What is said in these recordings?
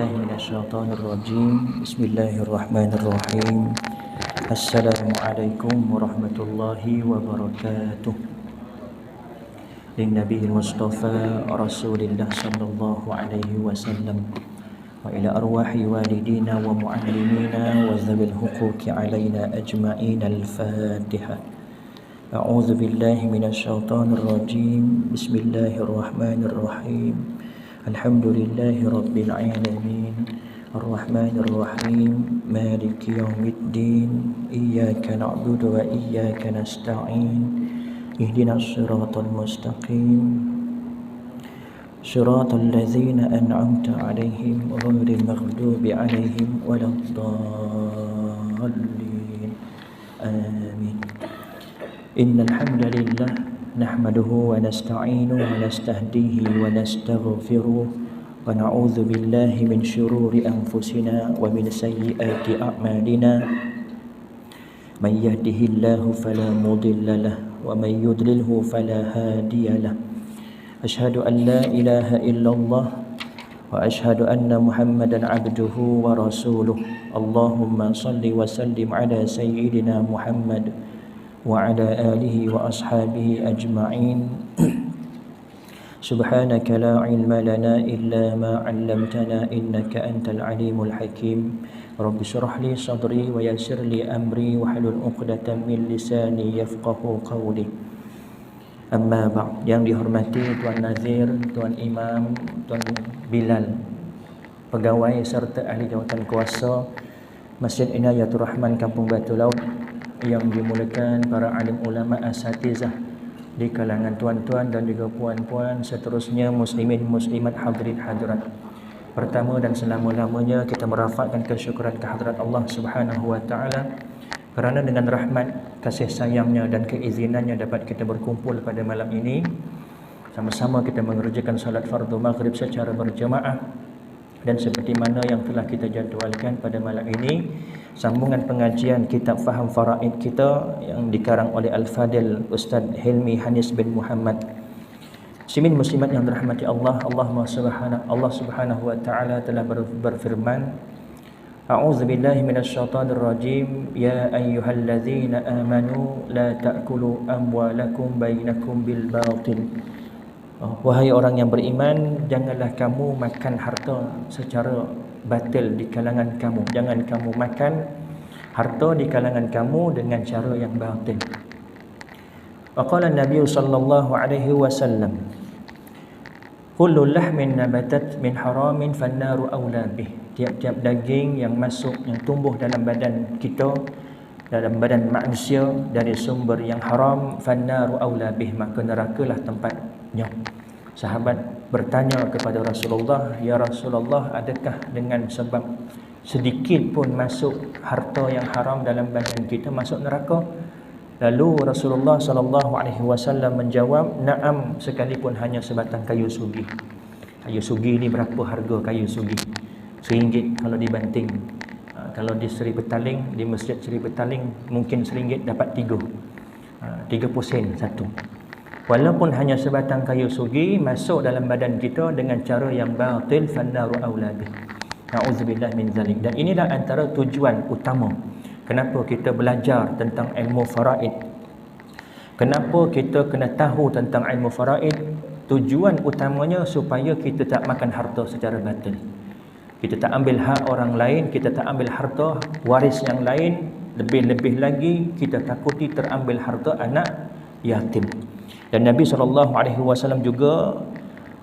بالله من الشيطان الرجيم بسم الله الرحمن الرحيم السلام عليكم ورحمة الله وبركاته للنبي المصطفى رسول الله صلى الله عليه وسلم وإلى أرواح والدينا ومعلمينا وذوي الحقوق علينا أجمعين الفاتحة أعوذ بالله من الشيطان الرجيم بسم الله الرحمن الرحيم الحمد لله رب العالمين الرحمن الرحيم مالك يوم الدين إياك نعبد وإياك نستعين اهدنا الصراط المستقيم صراط الذين أنعمت عليهم غير المغضوب عليهم ولا الضالين آمين إن الحمد لله نحمده ونستعينه ونستهديه ونستغفره ونعوذ بالله من شرور أنفسنا ومن سيئات أعمالنا من يهده الله فلا مضل له ومن يضلله فلا هادي له أشهد أن لا إله إلا الله وأشهد أن محمدا عبده ورسوله اللهم صل وسلم على سيدنا محمد وعلى آله وأصحابه أجمعين سبحانك لا علم لنا إلا ما علمتنا إنك أنت العليم الحكيم رب اشرح لي صدري ويسر لي أمري واحلل عقدة من لساني يفقه قولي أما بعد. Yang dihormati Tuan Nazir, Tuan Imam, Tuan Bilal, pegawai serta ahli jawatan kuasa Masjid Inayatul Rahman Kampung Batu Laut, yang dimulakan para alim ulama asatizah di kalangan tuan-tuan dan juga puan-puan, seterusnya muslimin muslimat hadirin hadirat. Pertama dan selama-lamanya kita merafakkan kesyukuran kehadrat Allah Subhanahu wa taala kerana dengan rahmat, kasih sayangnya dan keizinannya dapat kita berkumpul pada malam ini. Sama-sama kita mengerjakan salat fardu maghrib secara berjemaah, dan seperti mana yang telah kita jadualkan pada malam ini, sambungan pengajian kitab Faham Faraid kita yang dikarang oleh Al-Fadil Ustaz Hilmi Hanis bin Muhammad. Muslimin muslimat yang dirahmati Allah, Allah Subhanahu wa taala telah berfirman, A'udzu billahi minasyaitonir rajim, ya ayyuhallazina amanu la ta'kulu amwalakum bainakum bil batil. Wahai orang yang beriman, janganlah kamu makan harta secara batil di kalangan kamu. Jangan kamu makan harta di kalangan kamu dengan cara yang batil. Waqala Nabi sallallahu alaihi wasallam, kullu lahmin nabatat min haramin fannaru awla bih. Tiap-tiap daging yang masuk, yang tumbuh dalam badan kita, dalam badan manusia dari sumber yang haram, fannaru awla bih, maka nerakalah tempatnya. Sahabat bertanya kepada Rasulullah, ya Rasulullah, adakah dengan sebab sedikit pun masuk harta yang haram dalam badan kita masuk neraka? Lalu Rasulullah sallallahu alaihi wasallam menjawab, na'am, sekalipun hanya sebatang kayu sugi. Kayu sugi ni berapa harga kayu sugi? RM1 kalau dibanting. Kalau di Seri Petaling, di Masjid Seri Petaling, mungkin RM1 dapat 3 sen satu. Walaupun hanya sebatang kayu sugi masuk dalam badan kita dengan cara yang batil, fannaru aula bih. Nauzubillah min zalik. Dan inilah antara tujuan utama kenapa kita belajar tentang ilmu faraid. Kenapa kita kena tahu tentang ilmu faraid? Tujuan utamanya supaya kita tak makan harta secara batil. Kita tak ambil hak orang lain, kita tak ambil harta waris yang lain, lebih-lebih lagi kita takuti terambil harta anak yatim. Dan Nabi SAW juga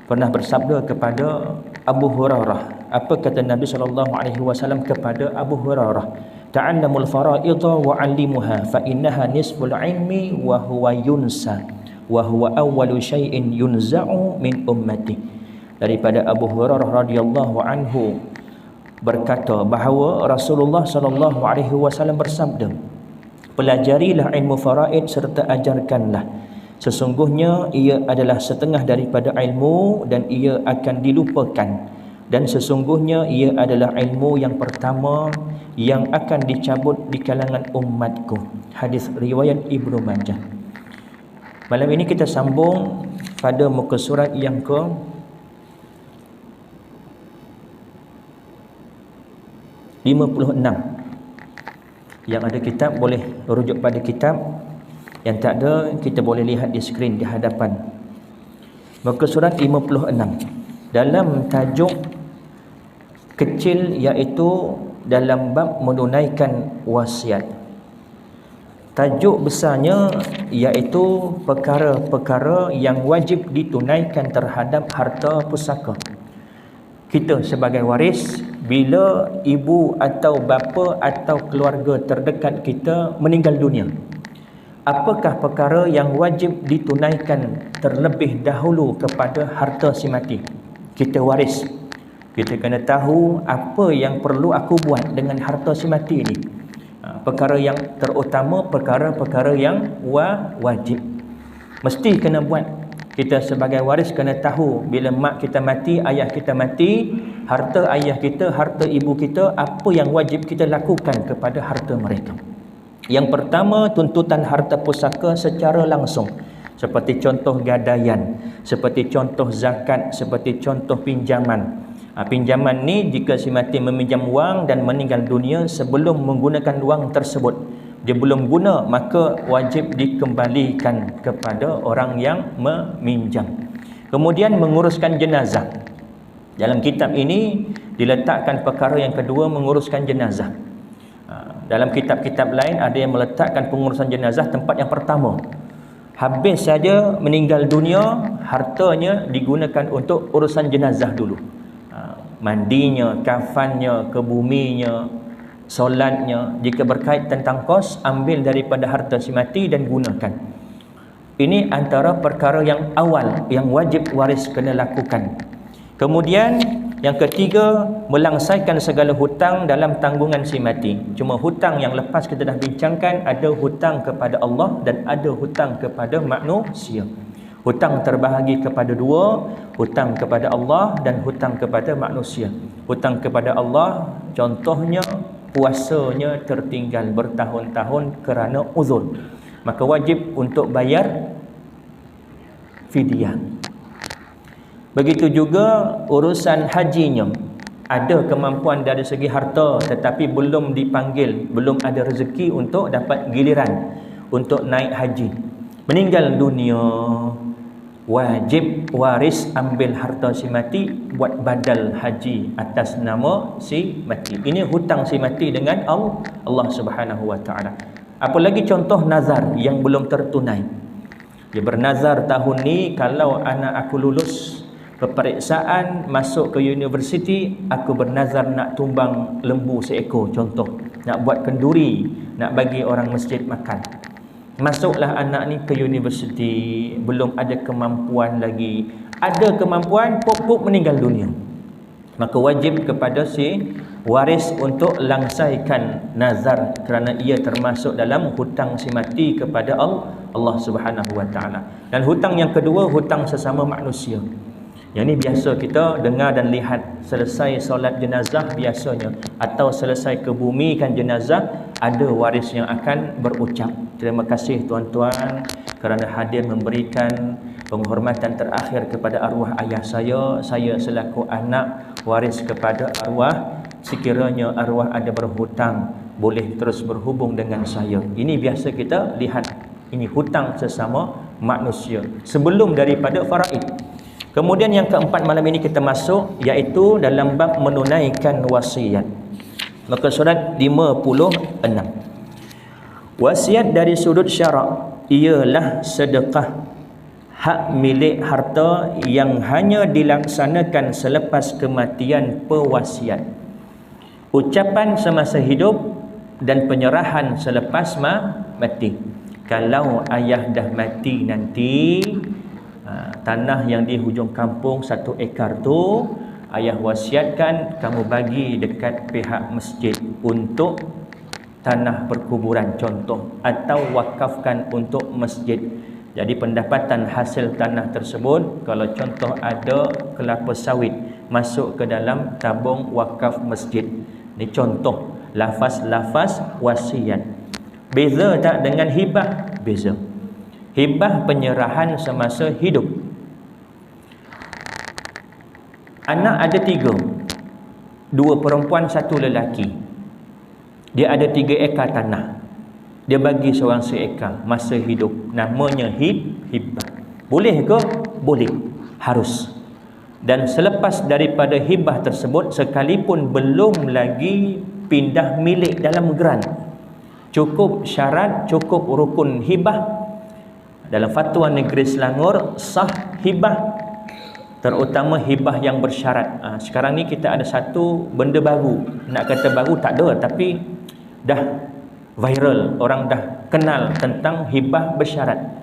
pernah bersabda kepada Abu Hurairah. Apa kata Nabi SAW kepada Abu Hurairah? Ta'allamul fara'idha wa'allimuha fa innaha nisful ilmi wa huwa yunsa wa huwa awwalu syai'in yunza'u min ummati. Daripada Abu Hurairah radhiyallahu anhu berkata bahawa Rasulullah SAW bersabda, pelajarilah ilmu faraid serta ajarkanlah. Sesungguhnya ia adalah setengah daripada ilmu dan ia akan dilupakan. Dan sesungguhnya ia adalah ilmu yang pertama yang akan dicabut di kalangan umatku. Hadis riwayat Ibnu Majah. Malam ini kita sambung pada muka surat yang ke 56. Yang ada kitab boleh rujuk pada kitab, yang tak ada kita boleh lihat di skrin di hadapan. Muka surat 56 dalam tajuk kecil, iaitu dalam bab menunaikan wasiat. Tajuk besarnya iaitu perkara-perkara yang wajib ditunaikan terhadap harta pusaka. Kita sebagai waris, bila ibu atau bapa atau keluarga terdekat kita meninggal dunia, apakah perkara yang wajib ditunaikan terlebih dahulu kepada harta si mati? Kita waris, kita kena tahu apa yang perlu aku buat dengan harta si mati ini. Perkara yang terutama, perkara-perkara yang wajib, mesti kena buat. Kita sebagai waris kena tahu bila mak kita mati, ayah kita mati, harta ayah kita, harta ibu kita, apa yang wajib kita lakukan kepada harta mereka. Yang pertama, tuntutan harta pusaka secara langsung, seperti contoh gadaian, seperti contoh zakat, seperti contoh pinjaman. Pinjaman ni jika si mati meminjam wang dan meninggal dunia sebelum menggunakan wang tersebut, dia belum guna, maka wajib dikembalikan kepada orang yang meminjam. Kemudian menguruskan jenazah. Dalam kitab ini diletakkan perkara yang kedua, menguruskan jenazah. Dalam kitab-kitab lain ada yang meletakkan pengurusan jenazah tempat yang pertama. Habis saja meninggal dunia, hartanya digunakan untuk urusan jenazah dulu. Mandinya, kafannya, kebuminya, solatnya. Jika berkait tentang kos, ambil daripada harta si mati dan gunakan. Ini antara perkara yang awal yang wajib waris kena lakukan. Kemudian yang ketiga, melangsaikan segala hutang dalam tanggungan si mati. Cuma hutang yang lepas kita dah bincangkan, ada hutang kepada Allah dan ada hutang kepada manusia. Hutang terbahagi kepada dua, hutang kepada Allah dan hutang kepada manusia. Hutang kepada Allah, contohnya puasanya tertinggal bertahun-tahun kerana uzur, maka wajib untuk bayar fidyah. Begitu juga urusan hajinya. Ada kemampuan dari segi harta tetapi belum dipanggil, belum ada rezeki untuk dapat giliran untuk naik haji. Meninggal dunia, wajib waris ambil harta si mati buat badal haji atas nama si mati. Ini hutang si mati dengan Allah Subhanahu wa taala. Apalagi contoh nazar yang belum tertunai. Dia bernazar tahun ni, kalau anak aku lulus peperiksaan masuk ke universiti, aku bernazar nak tumbang lembu seekor, contoh, nak buat kenduri, nak bagi orang masjid makan. Masuklah anak ni ke universiti, belum ada kemampuan lagi. Ada kemampuan, pop meninggal dunia. Maka wajib kepada si waris untuk langsaikan nazar, kerana ia termasuk dalam hutang si mati kepada Allah Subhanahu wa taala. Dan hutang yang kedua, hutang sesama manusia. Yang ni biasa kita dengar dan lihat, selesai solat jenazah biasanya atau selesai kebumikan jenazah, ada waris yang akan berucap, terima kasih tuan-tuan kerana hadir memberikan penghormatan terakhir kepada arwah ayah saya selaku anak waris kepada arwah, sekiranya arwah ada berhutang boleh terus berhubung dengan saya. Ini biasa kita lihat, ini hutang sesama manusia sebelum daripada faraid. Kemudian yang keempat malam ini kita masuk, iaitu dalam bab menunaikan wasiat. Maka surat 56. Wasiat dari sudut syarak ialah sedekah, hak milik harta yang hanya dilaksanakan selepas kematian pewasiat. Ucapan semasa hidup dan penyerahan selepas mati. Kalau ayah dah mati nanti, tanah yang di hujung kampung 1 ekar tu ayah wasiatkan kamu bagi dekat pihak masjid untuk tanah perkuburan contoh, atau wakafkan untuk masjid. Jadi pendapatan hasil tanah tersebut, kalau contoh ada kelapa sawit, masuk ke dalam tabung wakaf masjid. Ini contoh lafaz-lafaz wasiat. Beza tak dengan hibah? Beza. Hibah penyerahan semasa hidup. Anak ada 3, 2 perempuan 1 lelaki. Dia ada 3 ekar tanah. Dia bagi seorang seekar masa hidup. Namanya hibah. Boleh ke? Boleh. Harus. Dan selepas daripada hibah tersebut, sekalipun belum lagi pindah milik dalam geran, cukup syarat, cukup rukun hibah. Dalam fatwa negeri Selangor, sah hibah, terutama hibah yang bersyarat. Sekarang ni kita ada satu benda baru. Nak kata baru tak ada, tapi dah viral, orang dah kenal tentang hibah bersyarat.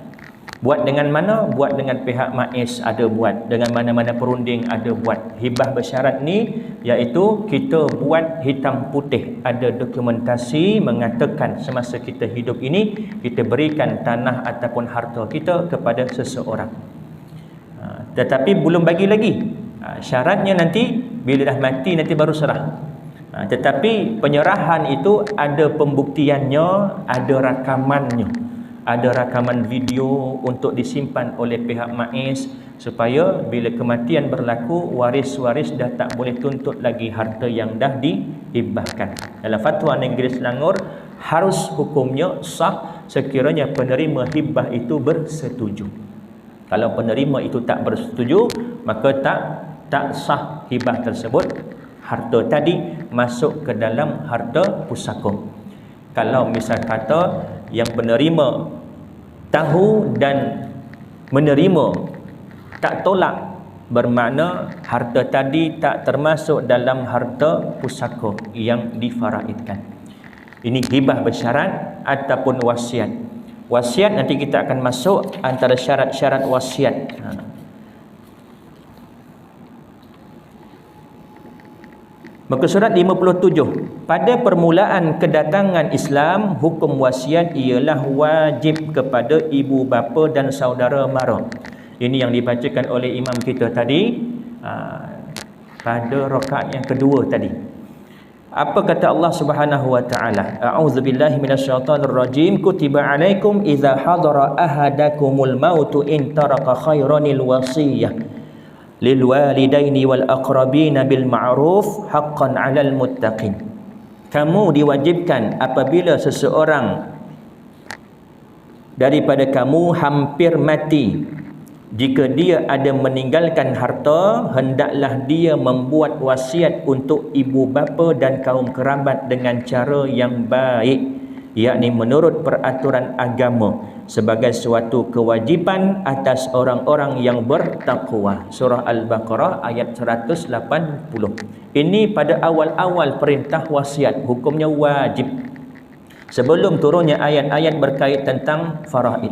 Buat dengan mana? Buat dengan pihak MAIS ada buat, dengan mana-mana perunding ada buat. Hibah bersyarat ni iaitu kita buat hitam putih, ada dokumentasi mengatakan semasa kita hidup ini kita berikan tanah ataupun harta kita kepada seseorang. Tetapi belum bagi lagi. Syaratnya nanti bila dah mati nanti baru serah. Tetapi penyerahan itu ada pembuktiannya, ada rakamannya. Ada rakaman video untuk disimpan oleh pihak MAIS supaya bila kematian berlaku, waris-waris dah tak boleh tuntut lagi harta yang dah dihibahkan. Dalam fatwa negeri Selangor, harus hukumnya sah sekiranya penerima hibah itu bersetuju. Kalau penerima itu tak bersetuju, maka tak sah hibah tersebut. Harta tadi masuk ke dalam harta pusaka. Kalau misal kata yang penerima tahu dan menerima, tak tolak, bermakna harta tadi tak termasuk dalam harta pusaka yang difaraidkan. Ini hibah bersyarat ataupun wasiat. Wasiat nanti kita akan masuk antara syarat-syarat wasiat. Muka surat 57. Pada permulaan kedatangan Islam, hukum wasiat ialah wajib kepada ibu bapa dan saudara mara. Ini yang dibacakan oleh imam kita tadi pada rakaat yang kedua tadi. Apa kata Allah Subhanahu wa taala? A'udzubillahi minasyaitonir rajim. Kutiba 'alaikum idza hadara ahadakumul mautu in taraka khairanil wasiyah lil walidaini wal aqrabina bil ma'ruf haqqan 'alal muttaqin. Kamu diwajibkan apabila seseorang daripada kamu hampir mati, jika dia ada meninggalkan harta, hendaklah dia membuat wasiat untuk ibu bapa dan kaum kerabat dengan cara yang baik, yakni menurut peraturan agama, sebagai suatu kewajipan atas orang-orang yang bertakwa. Surah Al-Baqarah ayat 180. Ini pada awal-awal perintah wasiat, hukumnya wajib. Sebelum turunnya ayat-ayat berkait tentang faraid.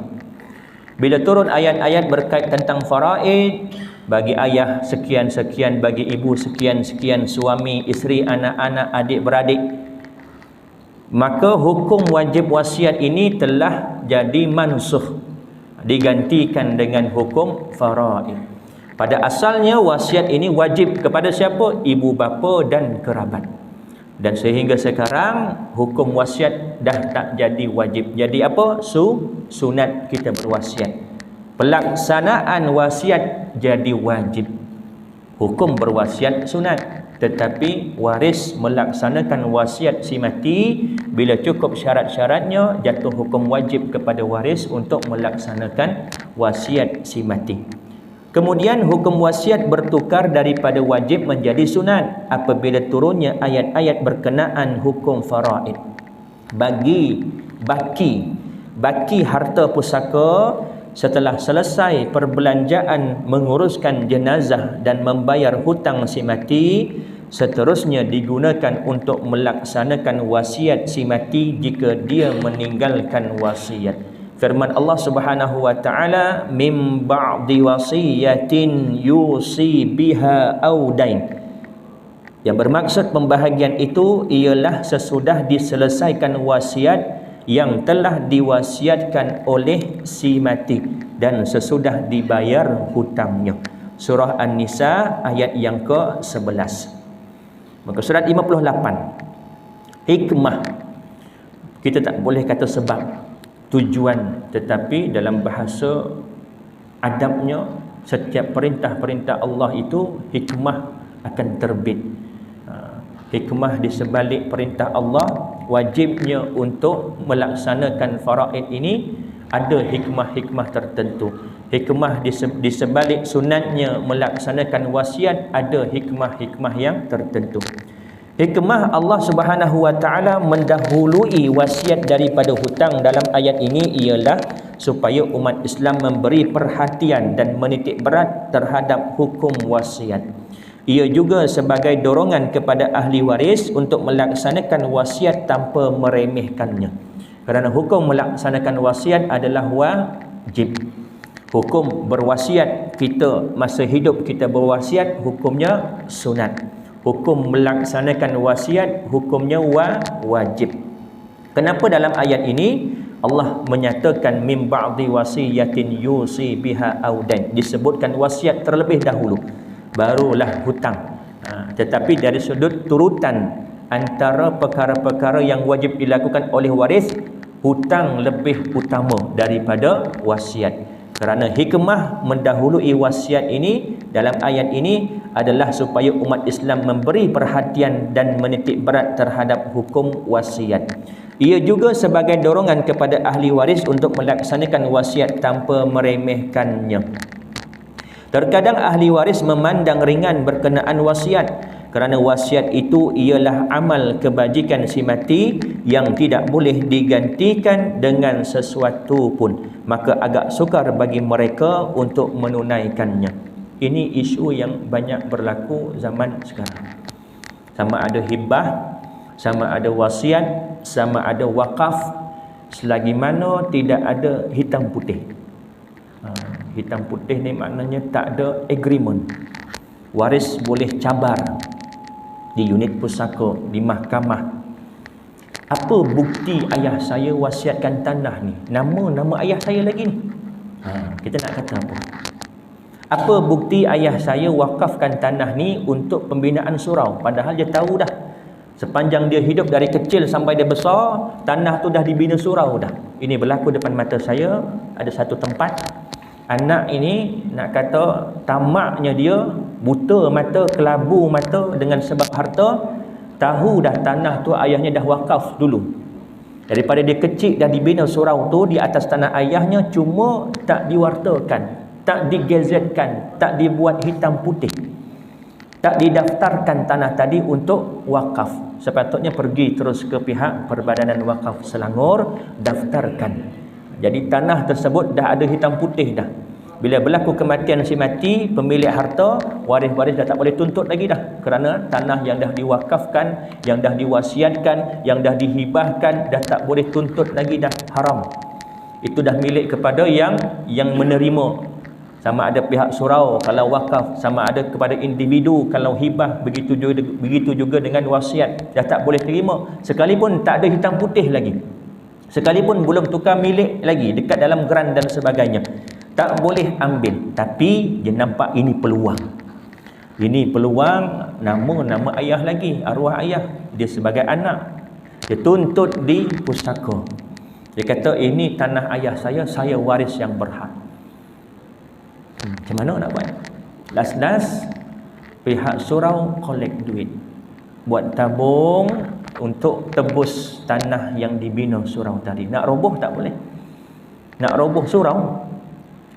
Bila turun ayat-ayat berkait tentang faraid, bagi ayah sekian-sekian, bagi ibu sekian-sekian, suami, isteri, anak-anak, adik-beradik, maka hukum wajib wasiat ini telah jadi mansukh, digantikan dengan hukum faraid. Pada asalnya wasiat ini wajib kepada siapa? Ibu bapa dan kerabat. Dan sehingga sekarang hukum wasiat dah tak jadi wajib. Jadi apa? Sunat kita berwasiat. Pelaksanaan wasiat jadi wajib. Hukum berwasiat sunat, tetapi waris melaksanakan wasiat si mati bila cukup syarat-syaratnya, jatuh hukum wajib kepada waris untuk melaksanakan wasiat si mati. Kemudian hukum wasiat bertukar daripada wajib menjadi sunat apabila turunnya ayat-ayat berkenaan hukum faraid. Baki harta pusaka setelah selesai perbelanjaan menguruskan jenazah dan membayar hutang si mati, seterusnya digunakan untuk melaksanakan wasiat si mati jika dia meninggalkan wasiat. Firman Allah Subhanahu wa taala, mim ba'di wasiyatin yusi biha aw dain. Yang bermaksud pembahagian itu ialah sesudah diselesaikan wasiat yang telah diwasiatkan oleh si mati dan sesudah dibayar hutangnya. Surah An-Nisa ayat yang ke-11. Maka surat 58. Hikmah. Kita tak boleh kata sebab, tujuan, tetapi dalam bahasa adabnya setiap perintah-perintah Allah itu hikmah akan terbit. Hikmah di sebalik perintah Allah wajibnya untuk melaksanakan faraid ini ada hikmah-hikmah tertentu. Hikmah di sebalik sunatnya melaksanakan wasiat ada hikmah-hikmah yang tertentu. Hikmah Allah Subhanahu wa taala mendahului wasiat daripada hutang dalam ayat ini ialah supaya umat Islam memberi perhatian dan menitik berat terhadap hukum wasiat. Ia juga sebagai dorongan kepada ahli waris untuk melaksanakan wasiat tanpa meremehkannya. Kerana hukum melaksanakan wasiat adalah wajib. Hukum berwasiat, kita masa hidup kita berwasiat, hukumnya sunat. Hukum melaksanakan wasiat, hukumnya wajib. Kenapa dalam ayat ini Allah menyatakan min ba'di wasiyatin yusi biha audain, disebutkan wasiat terlebih dahulu, barulah hutang. Tetapi dari sudut turutan antara perkara-perkara yang wajib dilakukan oleh waris, hutang lebih utama daripada wasiat. Kerana hikmah mendahului wasiat ini dalam ayat ini adalah supaya umat Islam memberi perhatian dan menitik berat terhadap hukum wasiat. Ia juga sebagai dorongan kepada ahli waris untuk melaksanakan wasiat tanpa meremehkannya. Terkadang ahli waris memandang ringan berkenaan wasiat, kerana wasiat itu ialah amal kebajikan si mati yang tidak boleh digantikan dengan sesuatu pun, maka agak sukar bagi mereka untuk menunaikannya. Ini isu yang banyak berlaku zaman sekarang. Sama ada hibah, sama ada wasiat, sama ada wakaf, selagi mana tidak ada hitam putih. Hitam putih ni maknanya tak ada agreement. Waris boleh cabar di unit pusaka, di mahkamah. Apa bukti ayah saya wasiatkan tanah ni? Nama ayah saya lagi ni. Kita nak kata apa? Apa bukti ayah saya wakafkan tanah ni untuk pembinaan surau? Padahal dia tahu dah, sepanjang dia hidup dari kecil sampai dia besar, tanah tu dah dibina surau dah. Ini berlaku depan mata saya. Ada satu tempat, anak ini nak kata tamaknya dia, buta mata, kelabu mata dengan sebab harta, tahu dah tanah tu ayahnya dah wakaf dulu. Daripada dia kecil dah dibina surau tu di atas tanah ayahnya, cuma tak diwartakan, tak digazetkan, tak dibuat hitam putih, tak didaftarkan tanah tadi untuk wakaf. Sepatutnya pergi terus ke pihak Perbadanan Wakaf Selangor, daftarkan. Jadi tanah tersebut dah ada hitam putih dah. Bila berlaku kematian si mati, pemilik harta, waris-waris dah tak boleh tuntut lagi dah. Kerana tanah yang dah diwakafkan, yang dah diwasiatkan, yang dah dihibahkan, dah tak boleh tuntut lagi dah, haram. Itu dah milik kepada yang menerima. Sama ada pihak surau kalau wakaf, sama ada kepada individu kalau hibah, begitu juga dengan wasiat, dah tak boleh terima. Sekalipun tak ada hitam putih lagi, sekalipun belum tukar milik lagi dekat dalam geran dan sebagainya, tak boleh ambil. Tapi dia nampak ini peluang. Ini peluang, nama ayah lagi, arwah ayah. Dia sebagai anak, dia tuntut di pusaka. Dia kata ini tanah ayah saya waris yang berhak. Macam mana nak buat? Last pihak surau collect duit, buat tabung untuk tebus tanah yang dibina surau tadi. Nak roboh tak boleh. Nak roboh surau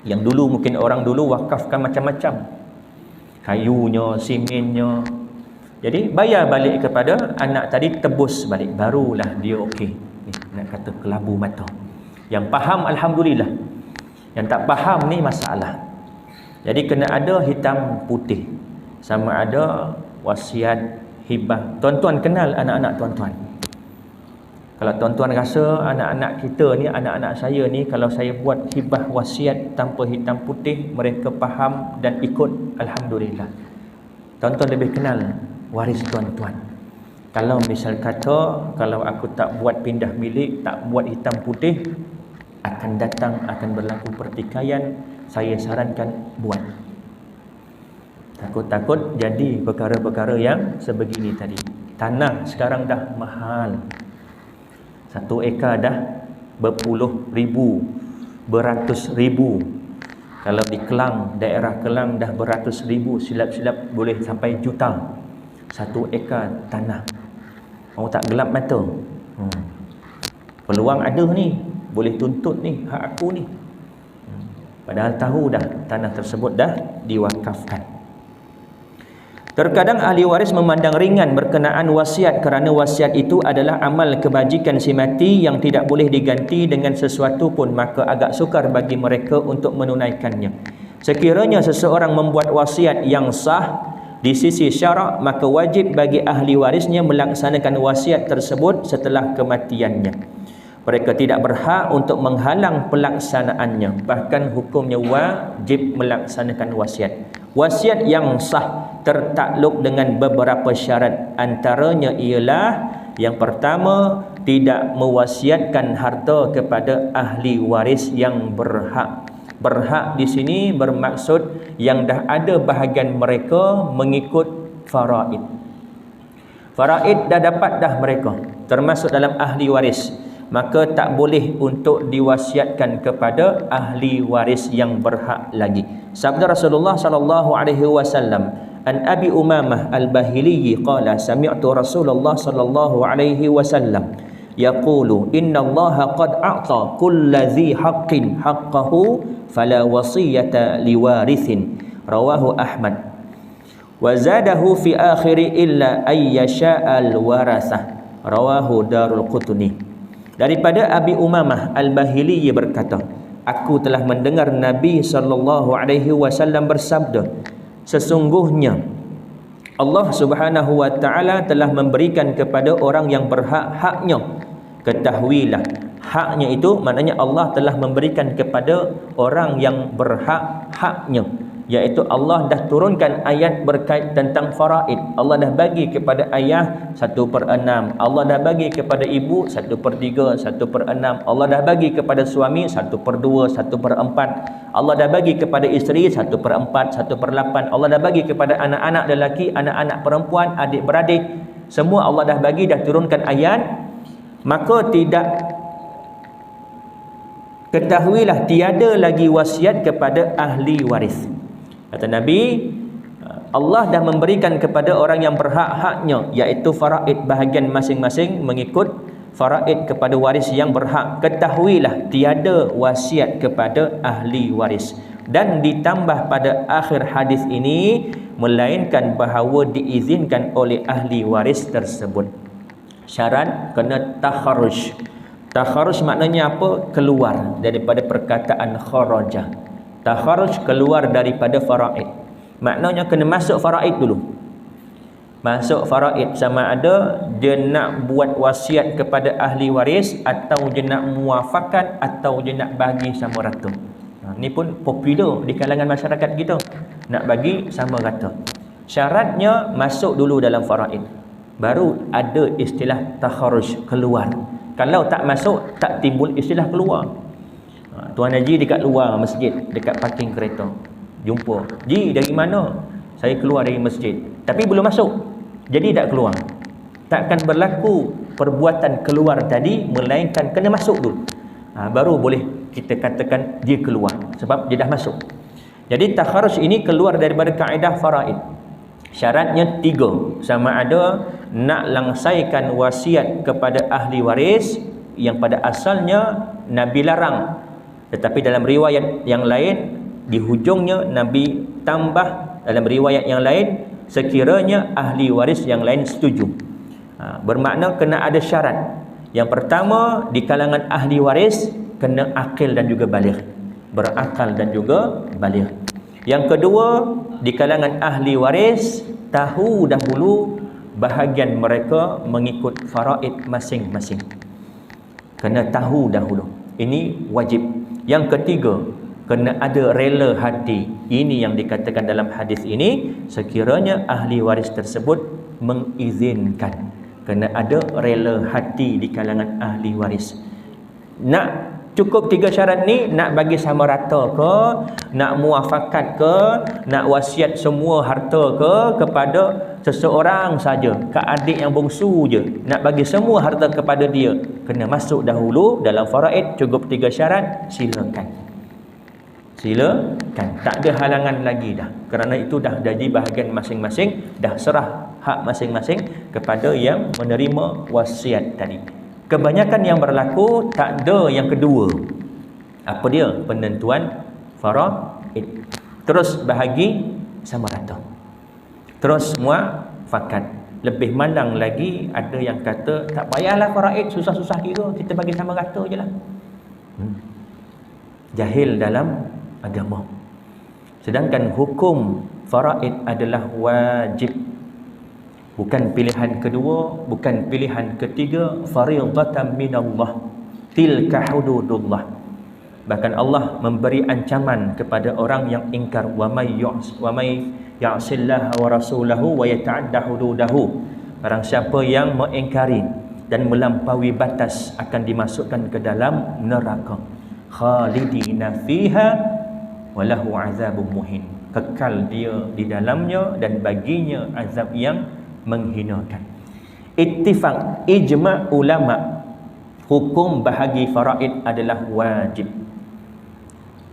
yang dulu mungkin orang dulu wakafkan macam-macam, kayunya, simennya. Jadi bayar balik kepada anak tadi, tebus balik, barulah dia okey. Ni nak kata kelabu mata. Yang faham alhamdulillah. Yang tak faham ni masalah. Jadi kena ada hitam putih. Sama ada wasiat, hibah. Tuan-tuan kenal anak-anak tuan-tuan. Kalau tuan-tuan rasa anak-anak kita ni, anak-anak saya ni, kalau saya buat hibah wasiat tanpa hitam putih, mereka faham dan ikut, alhamdulillah. Tuan-tuan lebih kenal waris tuan-tuan. Kalau misal kata, kalau aku tak buat pindah milik, tak buat hitam putih, akan datang, akan berlaku pertikaian, saya sarankan buat. Takut-takut jadi perkara-perkara yang sebegini tadi. Tanah sekarang dah mahal. 1 ekar dah berpuluh ribu, beratus ribu. Kalau di Kelang, daerah Kelang dah beratus ribu, silap-silap boleh sampai juta. 1 ekar tanah. Mau tak gelap mata? Peluang ada ni, boleh tuntut ni, hak aku ni. Padahal tahu dah tanah tersebut dah diwakafkan. Terkadang ahli waris memandang ringan berkenaan wasiat kerana wasiat itu adalah amal kebajikan si mati yang tidak boleh diganti dengan sesuatu pun, maka agak sukar bagi mereka untuk menunaikannya. Sekiranya seseorang membuat wasiat yang sah di sisi syarak, maka wajib bagi ahli warisnya melaksanakan wasiat tersebut setelah kematiannya. Mereka tidak berhak untuk menghalang pelaksanaannya. Bahkan hukumnya wajib melaksanakan wasiat. Wasiat yang sah tertakluk dengan beberapa syarat. Antaranya ialah yang pertama, tidak mewasiatkan harta kepada ahli waris yang berhak. Berhak di sini bermaksud yang dah ada bahagian mereka mengikut faraid. Faraid dah dapat dah mereka, termasuk dalam ahli waris. Maka tak boleh untuk diwasiatkan kepada ahli waris yang berhak lagi. Sabda Rasulullah sallallahu alaihi wasallam, an Abi Umamah Al-Bahili qala sami'tu Rasulullah sallallahu alaihi wasallam yaqulu innallaha qad a'ta kulladzi haqqin haqqahu fala wasiyata liwarithin, rawahu Ahmad. Wa zadahu fi akhiri illa ayyasha'al warathah, rawahu Darul Qutni. Daripada Abi Umamah Al-Bahili berkata, aku telah mendengar Nabi SAW bersabda, sesungguhnya Allah Subhanahu wa taala telah memberikan kepada orang yang berhak haknya. Ketahuilah, haknya itu maknanya Allah telah memberikan kepada orang yang berhak haknya, iaitu Allah dah turunkan ayat berkait tentang faraid. Allah dah bagi kepada ayah 1/6, Allah dah bagi kepada ibu 1/3, 1/6, Allah dah bagi kepada suami 1/2, 1/4, Allah dah bagi kepada isteri 1/4, 1/8, Allah dah bagi kepada anak-anak lelaki, anak-anak perempuan, adik-beradik, semua Allah dah bagi, dah turunkan ayat. Maka tidak, ketahuilah tiada lagi wasiat kepada ahli waris. Kata Nabi, Allah dah memberikan kepada orang yang berhak haknya, iaitu faraid, bahagian masing-masing mengikut faraid kepada waris yang berhak. Ketahuilah tiada wasiat kepada ahli waris. Dan ditambah pada akhir hadis ini, melainkan bahawa diizinkan oleh ahli waris tersebut. Syarat kena takharuj. Takharuj maknanya apa? Keluar daripada perkataan kharaja. Takharuj, keluar daripada faraid. Maknanya kena masuk faraid dulu. Masuk faraid, sama ada dia nak buat wasiat kepada ahli waris, atau dia nak muafakat, atau dia nak bagi sama rata. Ini pun popular di kalangan masyarakat kita, nak bagi sama rata. Syaratnya masuk dulu dalam faraid, baru ada istilah takharuj, keluar. Kalau tak masuk, tak timbul istilah keluar. Tuan Haji dekat luar masjid, dekat parking kereta, jumpa, Ji dari mana? Saya keluar dari masjid, tapi belum masuk, jadi tak keluar. Takkan berlaku perbuatan keluar tadi, melainkan kena masuk dulu, baru boleh kita katakan dia keluar, sebab dia dah masuk. Jadi takharuj ini keluar daripada kaedah faraid. Syaratnya 3, sama ada nak langsaikan wasiat kepada ahli waris yang pada asalnya Nabi larang, tetapi dalam riwayat yang lain di hujungnya Nabi tambah dalam riwayat yang lain, sekiranya ahli waris yang lain setuju. Bermakna kena ada syarat. Yang pertama, di kalangan ahli waris kena akil dan juga baligh, berakal dan juga baligh. Yang kedua, di kalangan ahli waris tahu dahulu bahagian mereka mengikut faraid masing-masing. Kena tahu dahulu, ini wajib. Yang ketiga, kena ada rela hati. Ini yang dikatakan dalam hadis ini, sekiranya ahli waris tersebut mengizinkan. Kena ada rela hati di kalangan ahli waris. Nak cukup 3 syarat ni, nak bagi sama rata ke, nak muafakat ke, nak wasiat semua harta ke kepada seseorang saja, ke adik yang bongsu je, nak bagi semua harta kepada dia, kena masuk dahulu dalam faraid. Cukup 3 syarat, silakan. Silakan, tak ada halangan lagi dah. Kerana itu dah jadi bahagian masing-masing, dah serah hak masing-masing kepada yang menerima wasiat tadi. Kebanyakan yang berlaku tak ada yang kedua. Apa dia? Penentuan faraid. Terus bahagi sama rata. Terus semua fakat. Lebih malang lagi ada yang kata tak payahlah faraid, susah-susah kira, kita bagi sama rata je lah. Jahil dalam agama. Sedangkan hukum faraid adalah wajib. Bukan pilihan kedua, bukan pilihan ketiga, fariidatan minallah. Tilka hududullah. Bahkan Allah memberi ancaman kepada orang yang ingkar, wa may ya'sillaha wa rasulahu wa yata'adda hududahu. Barang siapa yang mengingkari dan melampaui batas akan dimasukkan ke dalam neraka. Khalidina fiha wa lahu azabun muhin. Kekal dia di dalamnya dan baginya azab yang menghinakan. Ittifaq, ijma' ulama, hukum bahagi faraid adalah wajib.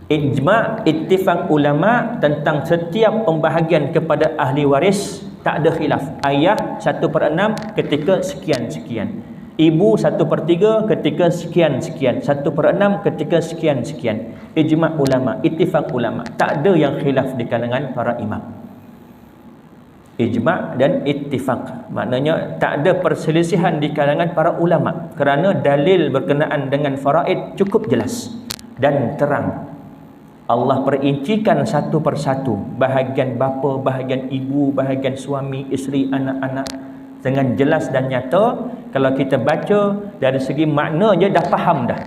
Ijma', ittifaq ulama tentang setiap pembahagian kepada ahli waris tak ada khilaf. Ayah 1/6 ketika sekian-sekian, ibu 1/3 ketika sekian-sekian, 1/6 ketika sekian-sekian. Ijma' ulama, ittifaq ulama, tak ada yang khilaf di kalangan para imam. Ijma' dan ittifaq, maknanya tak ada perselisihan di kalangan para ulama, kerana dalil berkenaan dengan faraid cukup jelas dan terang. Allah perincikan satu persatu, bahagian bapa, bahagian ibu, bahagian suami, isteri, anak-anak dengan jelas dan nyata. Kalau kita baca dari segi makna je dah faham dah.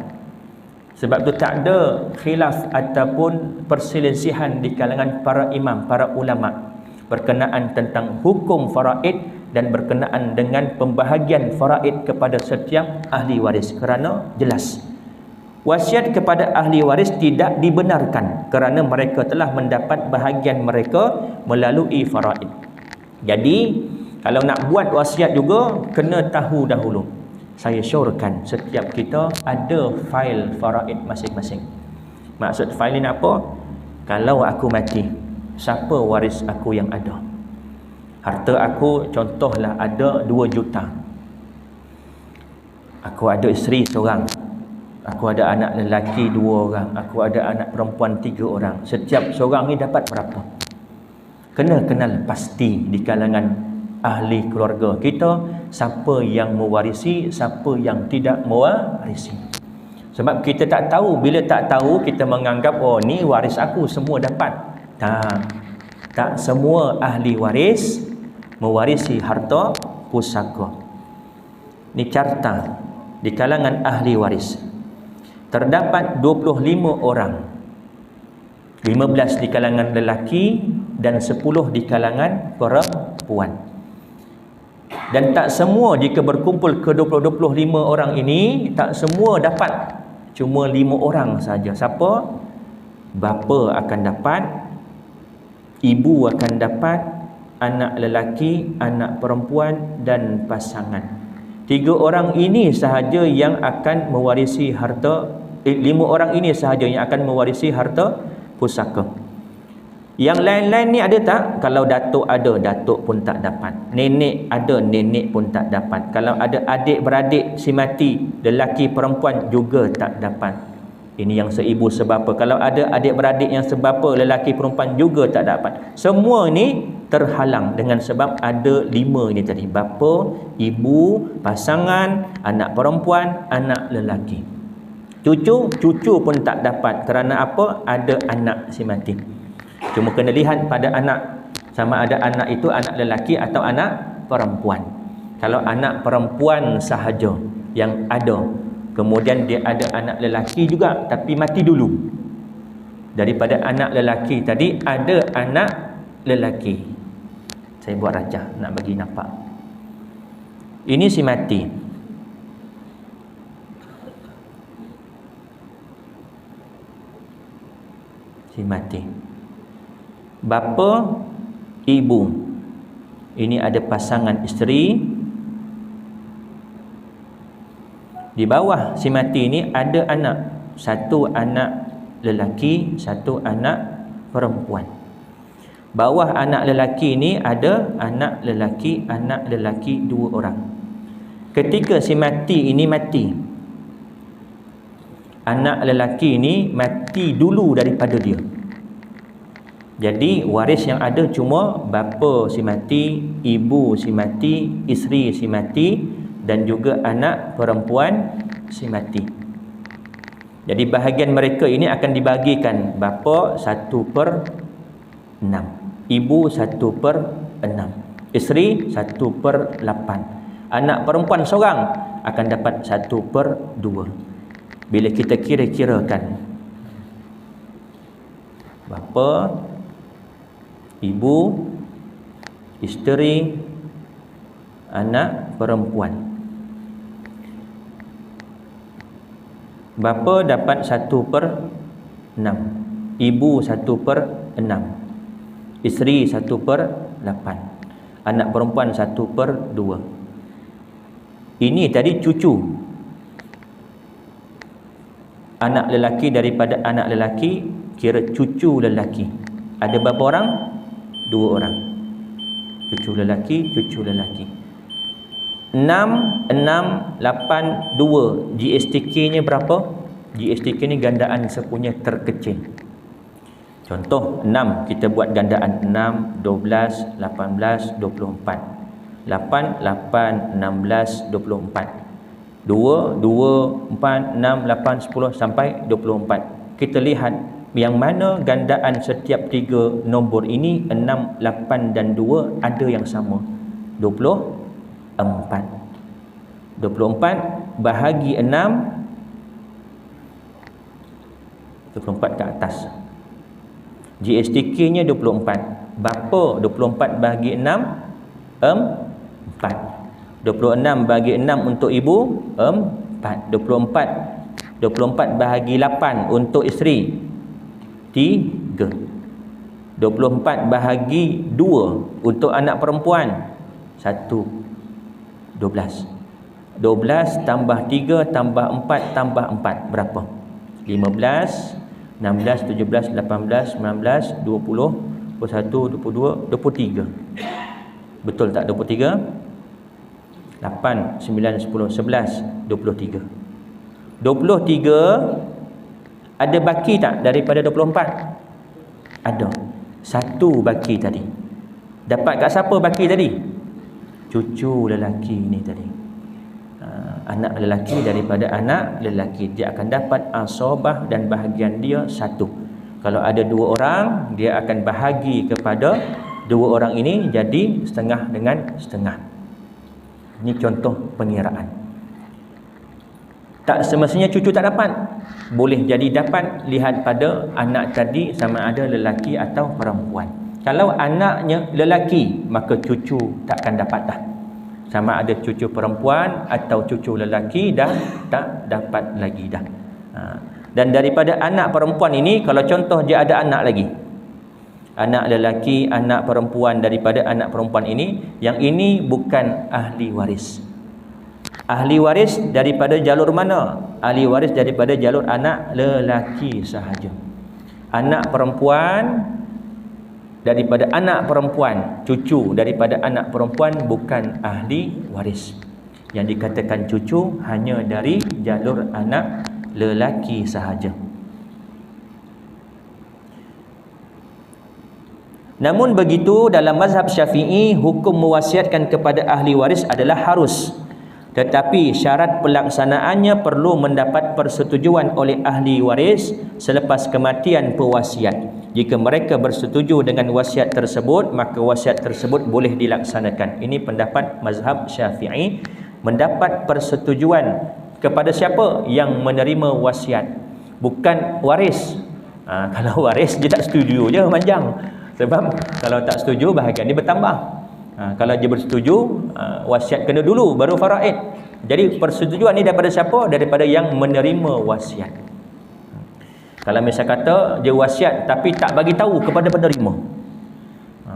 Sebab tu tak ada khilaf ataupun perselisihan di kalangan para imam, para ulama berkenaan tentang hukum faraid dan berkenaan dengan pembahagian faraid kepada setiap ahli waris, kerana jelas. Wasiat kepada ahli waris tidak dibenarkan kerana mereka telah mendapat bahagian mereka melalui faraid. Jadi kalau nak buat wasiat juga kena tahu dahulu. Saya syorkan setiap kita ada fail faraid masing-masing. Maksud fail ini apa? Kalau aku mati, siapa waris aku yang ada? Harta aku contohlah ada 2 juta. Aku ada isteri seorang, aku ada anak lelaki 2 orang, aku ada anak perempuan 3 orang. Setiap seorang ni dapat berapa? Kena kenal pasti di kalangan ahli keluarga kita siapa yang mewarisi, siapa yang tidak mewarisi. Sebab kita tak tahu. Bila tak tahu, kita menganggap oh ni waris aku, semua dapat. Tak semua ahli waris mewarisi harta pusaka. Ni carta di kalangan ahli waris. Terdapat 25 orang. 15 di kalangan lelaki dan 10 di kalangan perempuan. Dan tak semua, jika berkumpul ke 25 orang ini, tak semua dapat. Cuma 5 orang saja. Siapa? Bapa akan dapat, ibu akan dapat, anak lelaki, anak perempuan dan pasangan. 3 orang ini sahaja yang akan mewarisi harta. 5 orang ini sahaja yang akan mewarisi harta pusaka. Yang lain-lain ni ada tak? Kalau datuk ada, datuk pun tak dapat. Nenek ada, nenek pun tak dapat. Kalau ada adik-beradik si mati, lelaki perempuan juga tak dapat. Ini yang seibu sebapa. Kalau ada adik-beradik yang sebapa, lelaki perempuan juga tak dapat. Semua ni terhalang dengan sebab ada 5 ini tadi. Bapa, ibu, pasangan, anak perempuan, anak lelaki. Cucu pun tak dapat. Kerana apa? Ada anak si mati. Cuma kena lihat pada anak, sama ada anak itu anak lelaki atau anak perempuan. Kalau anak perempuan sahaja yang ada, kemudian dia ada anak lelaki juga tapi mati dulu, daripada anak lelaki tadi ada anak lelaki. Saya buat rajah nak bagi nampak. Ini si mati. Si mati. Bapa, ibu, ini ada pasangan isteri. Di bawah si mati ini ada anak, 1 anak lelaki, 1 anak perempuan. Bawah anak lelaki ini ada anak lelaki 2 orang. ketika si mati ini mati, anak lelaki ini mati dulu daripada dia. Jadi waris yang ada cuma bapa si mati, ibu si mati, isteri si mati dan juga anak perempuan si mati. Jadi bahagian mereka ini akan dibagikan, bapa 1/6, ibu 1/6, isteri 1/8. Anak perempuan seorang akan dapat 1/2. Bila kita kira-kirakan, bapa, ibu, isteri, anak perempuan. Bapa dapat 1/6, ibu 1/6, isteri 1/8, anak perempuan 1/2. Ini tadi cucu. Anak lelaki daripada anak lelaki, kira cucu lelaki. Ada berapa orang? 2 orang. Cucu lelaki, cucu lelaki. 6, 6, 8, 2. GSTK-nya berapa? GSTK ni gandaan sepunya terkecil. Contoh 6, kita buat gandaan 6, 12, 18, 24. 8, 8, 16, 24. 2, 2, 4, 6, 8, 10 sampai 24. Kita lihat yang mana gandaan setiap 3 nombor ini, 6, 8 dan 2 ada yang sama. 24. 24 bahagi 6, 24 ke atas. GSTK-nya 24. Bapa 24 bahagi 6, 4. 26 bahagi 6 untuk ibu, 4. 24 bahagi 8 untuk isteri, 3. 24 bahagi 2 untuk anak perempuan, 1. 12. 12 tambah 3 tambah 4 tambah 4 berapa? 15, 16, 17, 18, 19, 20, 21, 22, 23. Betul tak 23? 8, 9, 10, 11, 23. 23 ada baki tak daripada 24? Ada. 1 baki tadi. Dapat kat siapa baki tadi? Cucu lelaki ni tadi. Anak lelaki daripada anak lelaki, dia akan dapat asabah dan bahagian dia 1. Kalau ada 2 orang, dia akan bahagi kepada 2 orang ini jadi setengah dengan setengah. Ini contoh pengiraan. Tak semestinya cucu tak dapat. Boleh jadi dapat, lihat pada anak tadi sama ada lelaki atau perempuan. Kalau anaknya lelaki, maka cucu takkan dapat dah. Sama ada cucu perempuan atau cucu lelaki dah tak dapat lagi dah. Dan daripada anak perempuan ini, kalau contoh dia ada anak lagi, anak lelaki, anak perempuan daripada anak perempuan ini, yang ini bukan ahli waris. Ahli waris daripada jalur mana? Ahli waris daripada jalur anak lelaki sahaja. Anak perempuan daripada anak perempuan, cucu daripada anak perempuan bukan ahli waris. Yang dikatakan cucu hanya dari jalur anak lelaki sahaja. Namun begitu, dalam mazhab Syafi'i, hukum mewasiatkan kepada ahli waris adalah harus. Tetapi syarat pelaksanaannya perlu mendapat persetujuan oleh ahli waris selepas kematian pewasiat. Jika mereka bersetuju dengan wasiat tersebut, maka wasiat tersebut boleh dilaksanakan. Ini pendapat mazhab Syafi'i. Mendapat persetujuan kepada siapa? Yang menerima wasiat, bukan waris. Kalau waris dia tak setuju je panjang. Sebab kalau tak setuju bahagian ni bertambah. Kalau dia bersetuju, wasiat kena dulu baru faraid. Jadi persetujuan ni daripada siapa? Daripada yang menerima wasiat. Kalau misal kata dia wasiat tapi tak bagi tahu kepada penerima,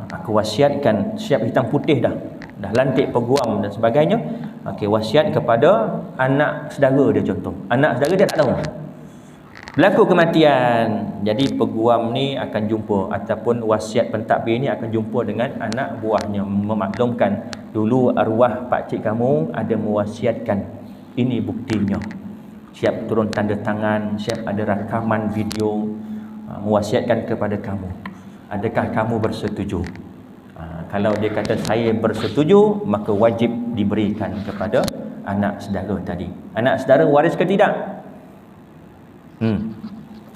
aku wasiatkan, siap hitam putih dah lantik peguam dan sebagainya, okey, wasiat kepada anak saudara dia, contoh anak saudara dia tak tahu, Berlaku kematian, jadi peguam ni akan jumpa, ataupun wasiat pentadbir ni akan jumpa dengan anak buahnya, memaklumkan dulu arwah pakcik kamu ada mewasiatkan, ini buktinya. Siap turun tanda tangan, siap ada rakaman video, mewasiatkan kepada kamu. Adakah kamu bersetuju? Kalau dia kata saya bersetuju, maka wajib diberikan kepada anak saudara tadi. Anak saudara waris ke tidak?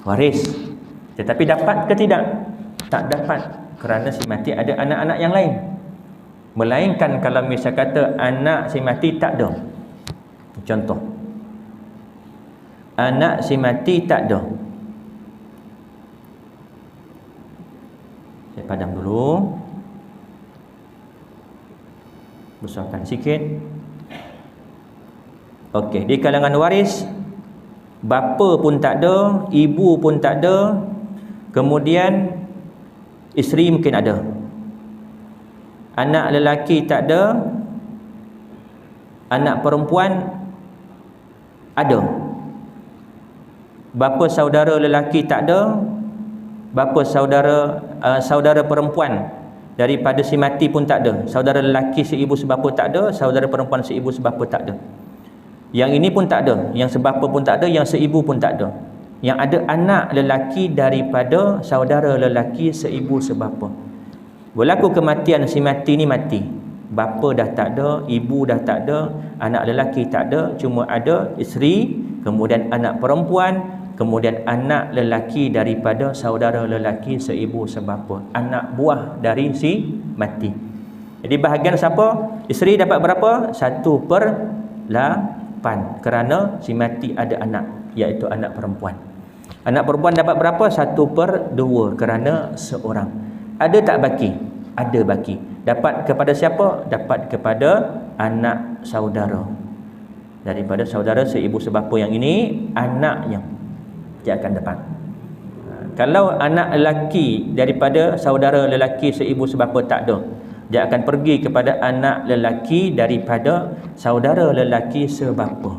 Waris. Tetapi dapat ke tidak? Tak dapat, kerana si mati ada anak-anak yang lain. Melainkan kalau misal kata anak si mati tak ada. Contoh, anak si mati tak ada. Saya padam dulu, besarkan sikit. Okey, di kalangan waris, bapa pun tak ada, ibu pun tak ada, kemudian isteri mungkin ada, anak lelaki tak ada, anak perempuan ada, bapa saudara lelaki tak ada, bapa saudara perempuan daripada si mati pun tak ada, saudara lelaki seibu sebapa tak ada, saudara perempuan seibu sebapa tak ada. Yang ini pun tak ada, yang sebapa pun tak ada, yang seibu pun tak ada. Yang ada anak lelaki daripada saudara lelaki seibu sebapa. Berlaku kematian si mati ni mati, bapa dah tak ada, ibu dah tak ada, anak lelaki tak ada, cuma ada isteri, kemudian anak perempuan, kemudian anak lelaki daripada saudara lelaki seibu sebapa, anak buah dari si mati. Jadi bahagian siapa? Isteri dapat berapa? 1/8, kerana si mati ada anak, iaitu anak perempuan. Anak perempuan dapat berapa? 1/2, kerana seorang. Ada tak baki? Ada baki. Dapat kepada siapa? Dapat kepada anak saudara. Daripada saudara seibu sebapa yang ini, anaknya dia akan dapat. Kalau anak lelaki daripada saudara lelaki seibu sebapa tak ada, dia akan pergi kepada anak lelaki daripada saudara lelaki sebapa.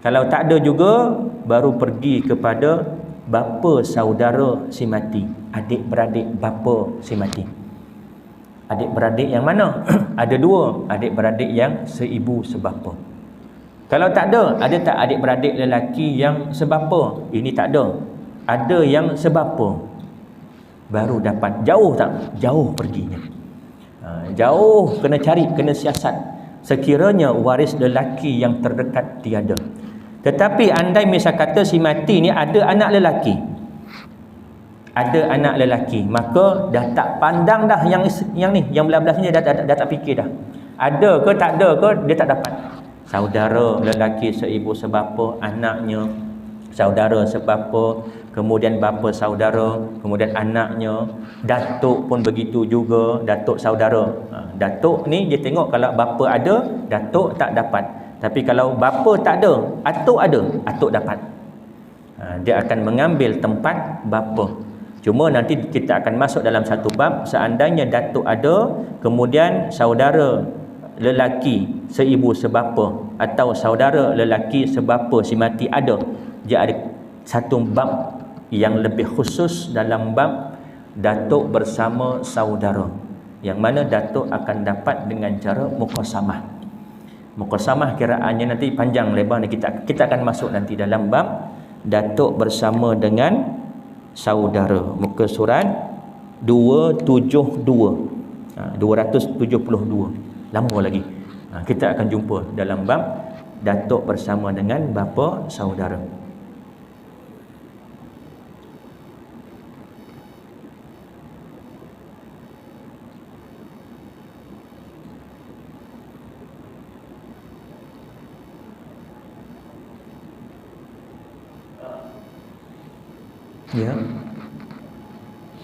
Kalau tak ada juga, baru pergi kepada bapa saudara si mati, adik-beradik bapa si mati. Adik-beradik yang mana? Ada dua, adik-beradik yang seibu sebapa. Kalau tak ada tak adik-beradik lelaki yang sebapa? Ini tak ada. Ada yang sebapa, baru dapat. Jauh tak? Jauh perginya. Jauh, kena cari, kena siasat. Sekiranya waris lelaki yang terdekat tiada. Tetapi andai misal kata si mati ni ada anak lelaki, ada anak lelaki, maka dah tak pandang dah yang ni, yang belah-belah sini dah tak fikir dah. Ada ke tak ada ke, dia tak dapat. Saudara lelaki seibu sebapa, anaknya, saudara sebapa, kemudian bapa saudara, kemudian anaknya, datuk pun begitu juga, datuk saudara. Datuk ni dia tengok kalau bapa ada, datuk tak dapat. Tapi kalau bapa tak ada, atuk dapat. Dia akan mengambil tempat bapa. Cuma nanti kita akan masuk dalam satu bab, seandainya datuk ada, kemudian saudara lelaki seibu sebapa atau saudara lelaki sebapa si mati ada, dia ada satu bab yang lebih khusus dalam bab datuk bersama saudara, yang mana datuk akan dapat dengan cara muqasamah. Muqasamah kiraannya nanti panjang lebar ni, kita akan masuk nanti dalam bab datuk bersama dengan saudara, muka surat 272, 272, lama lagi. Kita akan jumpa dalam bab datuk bersama dengan bapa saudara. Ya,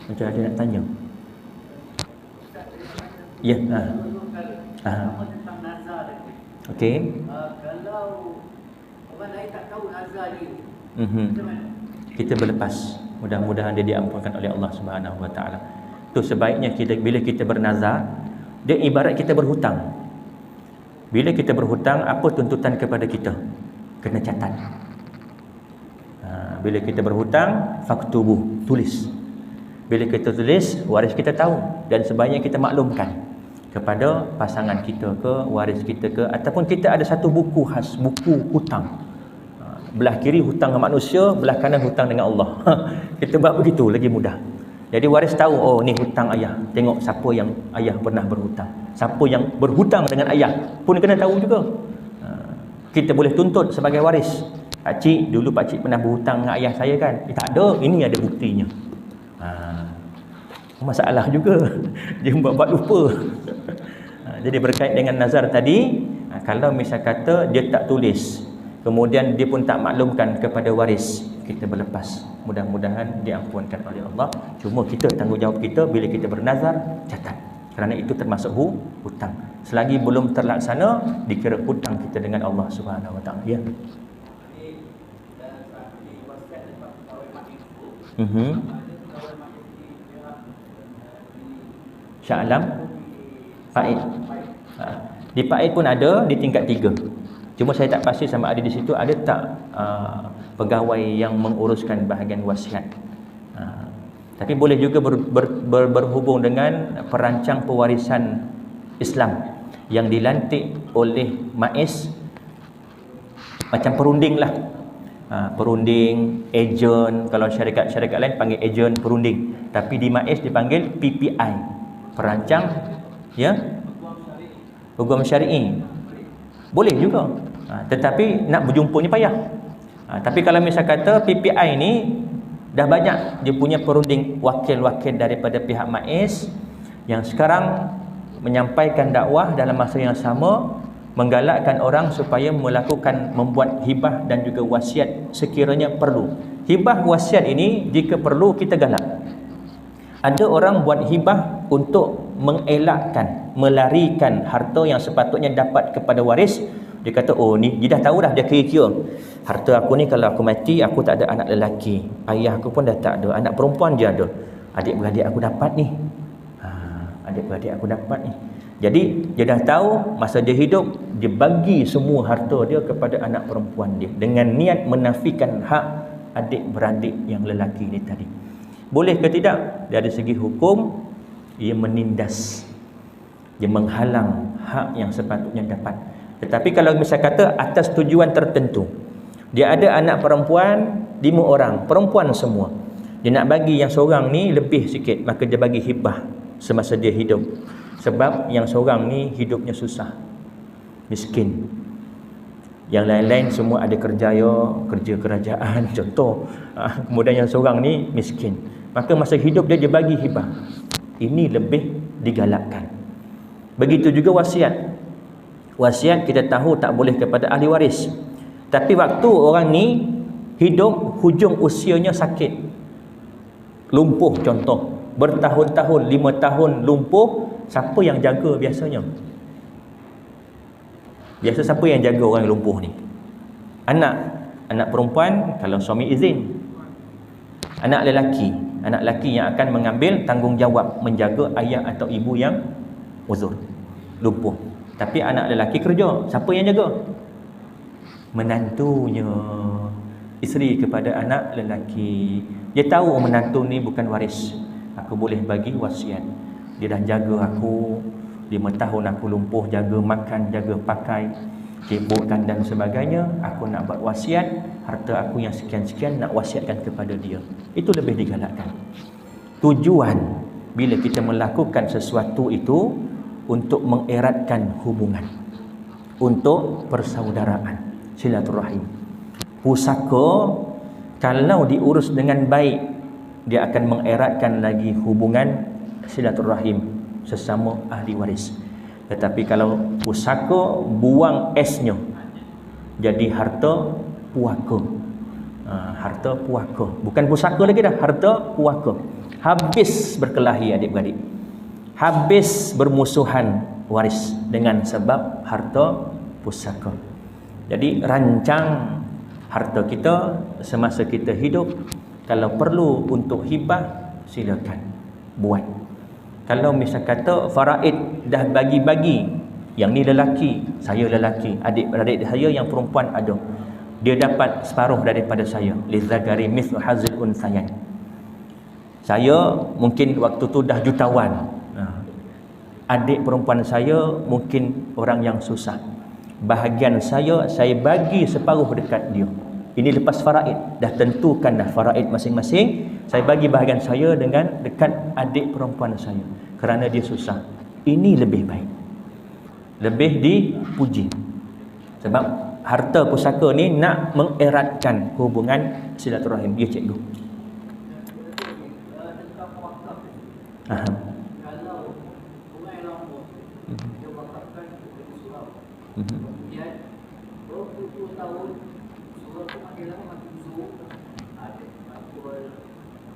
macam ada nak tanya. Ya, okey. Kalau orang lain tak tahu nazar ni, kita berlepas. Mudah-mudahan dia diampunkan oleh Allah Subhanahu Wa Taala. Tu sebaiknya bila kita bernazar, dia ibarat kita berhutang. Bila kita berhutang, apa tuntutan kepada kita? Kena catat. Bila kita berhutang, faktubuh, tulis. Bila kita tulis, waris kita tahu, dan sebaiknya kita maklumkan kepada pasangan kita ke, waris kita ke, ataupun kita ada satu buku khas, buku hutang. Belah kiri hutang dengan manusia, belah kanan hutang dengan Allah. Kita buat begitu, lagi mudah. Jadi waris tahu, oh ni hutang ayah. Tengok siapa yang ayah pernah berhutang. Siapa yang berhutang dengan ayah pun kena tahu juga. Kita boleh tuntut sebagai waris. Pakcik, dulu pakcik pernah berhutang dengan ayah saya kan? Tak ada, ini ada buktinya. Masalah juga. Dia buat lupa. Jadi berkait dengan nazar tadi, kalau misal kata dia tak tulis, kemudian dia pun tak maklumkan kepada waris, kita berlepas. Mudah-mudahan diampunkan oleh Allah. Cuma kita, tanggungjawab kita bila kita bernazar, catat. Kerana itu termasuk hutang. Selagi belum terlaksana, dikira hutang kita dengan Allah Subhanahu Wa Taala. Ya. Syah Alam Faid. Di Faid pun ada di tingkat 3. Cuma saya tak pasti sama ada di situ ada tak pegawai yang menguruskan bahagian wasiat. Tapi boleh juga berhubung dengan perancang pewarisan Islam yang dilantik oleh MAIS, macam perunding lah. Perunding, ejen, kalau syarikat-syarikat lain panggil ejen perunding, tapi di MAIS dipanggil PPI, perancang ya peguam syar'i. Boleh juga, tetapi nak berjumpanya payah. Tapi kalau misal kata PPI ni dah banyak dia punya perunding, wakil-wakil daripada pihak MAIS yang sekarang menyampaikan dakwah dalam masa yang sama, menggalakkan orang supaya membuat hibah dan juga wasiat sekiranya perlu. Hibah wasiat ini jika perlu kita galak. Ada orang buat hibah untuk mengelakkan, melarikan harta yang sepatutnya dapat kepada waris. Dia kata, oh ni dia dah tahu dah, dia kira-kira harta aku ni kalau aku mati, aku tak ada anak lelaki, ayah aku pun dah tak ada, anak perempuan je ada, adik-beradik aku dapat ni, adik-beradik aku dapat ni. Jadi dia dah tahu masa dia hidup, dia bagi semua harta dia kepada anak perempuan dia dengan niat menafikan hak adik-beradik yang lelaki ni tadi. Boleh ke tidak? Dari segi hukum, ia menindas, dia menghalang hak yang sepatutnya dapat. Tetapi kalau misal kata atas tujuan tertentu, dia ada anak perempuan 5 orang, perempuan semua, dia nak bagi yang seorang ni lebih sikit, maka dia bagi hibah semasa dia hidup. Sebab yang seorang ni hidupnya susah, miskin, yang lain-lain semua ada kerja kerajaan contoh, kemudian yang seorang ni miskin, maka masa hidup dia bagi hibah. Ini lebih digalakkan. Begitu juga wasiat. Wasiat kita tahu tak boleh kepada ahli waris, tapi waktu orang ni hidup, hujung usianya sakit, lumpuh contoh, bertahun-tahun, 5 tahun lumpuh, siapa yang jaga biasanya? Biasa siapa yang jaga orang yang lumpuh ni? Anak perempuan kalau suami izin, anak lelaki yang akan mengambil tanggungjawab menjaga ayah atau ibu yang uzur, lumpuh. Tapi anak lelaki kerja, siapa yang jaga? Menantunya, isteri kepada anak lelaki. Dia tahu menantu ni bukan waris, aku boleh bagi wasiat. Dia dah jaga aku 5 tahun, aku lumpuh, jaga makan, jaga pakai, cebokkan dan sebagainya. Aku nak buat wasiat, harta aku yang sekian-sekian nak wasiatkan kepada dia. Itu lebih digalakkan. Tujuan bila kita melakukan sesuatu itu untuk mengeratkan hubungan, untuk persaudaraan, silaturahim. Pusaka kalau diurus dengan baik, dia akan mengeratkan lagi hubungan silaturahim sesama ahli waris. Tetapi kalau pusaka buang esnya, jadi harta puaka. Harta puaka, bukan pusaka lagi dah, harta puaka. Habis berkelahi adik-beradik, habis bermusuhan waris dengan sebab harta pusaka. Jadi rancang harta kita semasa kita hidup. Kalau perlu untuk hibah, silakan buat. Kalau misal kata faraid dah bagi-bagi, yang ni lelaki, saya lelaki, adik-beradik saya yang perempuan ada, dia dapat separuh daripada saya. Lizakari mithlu hazzil unsayain. Saya mungkin waktu tu dah jutawan. Adik perempuan saya mungkin orang yang susah. Bahagian saya bagi separuh dekat dia. Ini lepas faraid, dah tentukan dah faraid masing-masing. Saya bagi bahagian saya dengan dekat adik perempuan saya kerana dia susah. Ini lebih baik, lebih dipuji. Sebab harta pusaka ni nak mengeratkan hubungan silaturahim. Ya cikgu. Kalau sungai Lampung dia wakafkan kepada surau, kemudian 20 tahun surau tu makin lama makin busuk, ada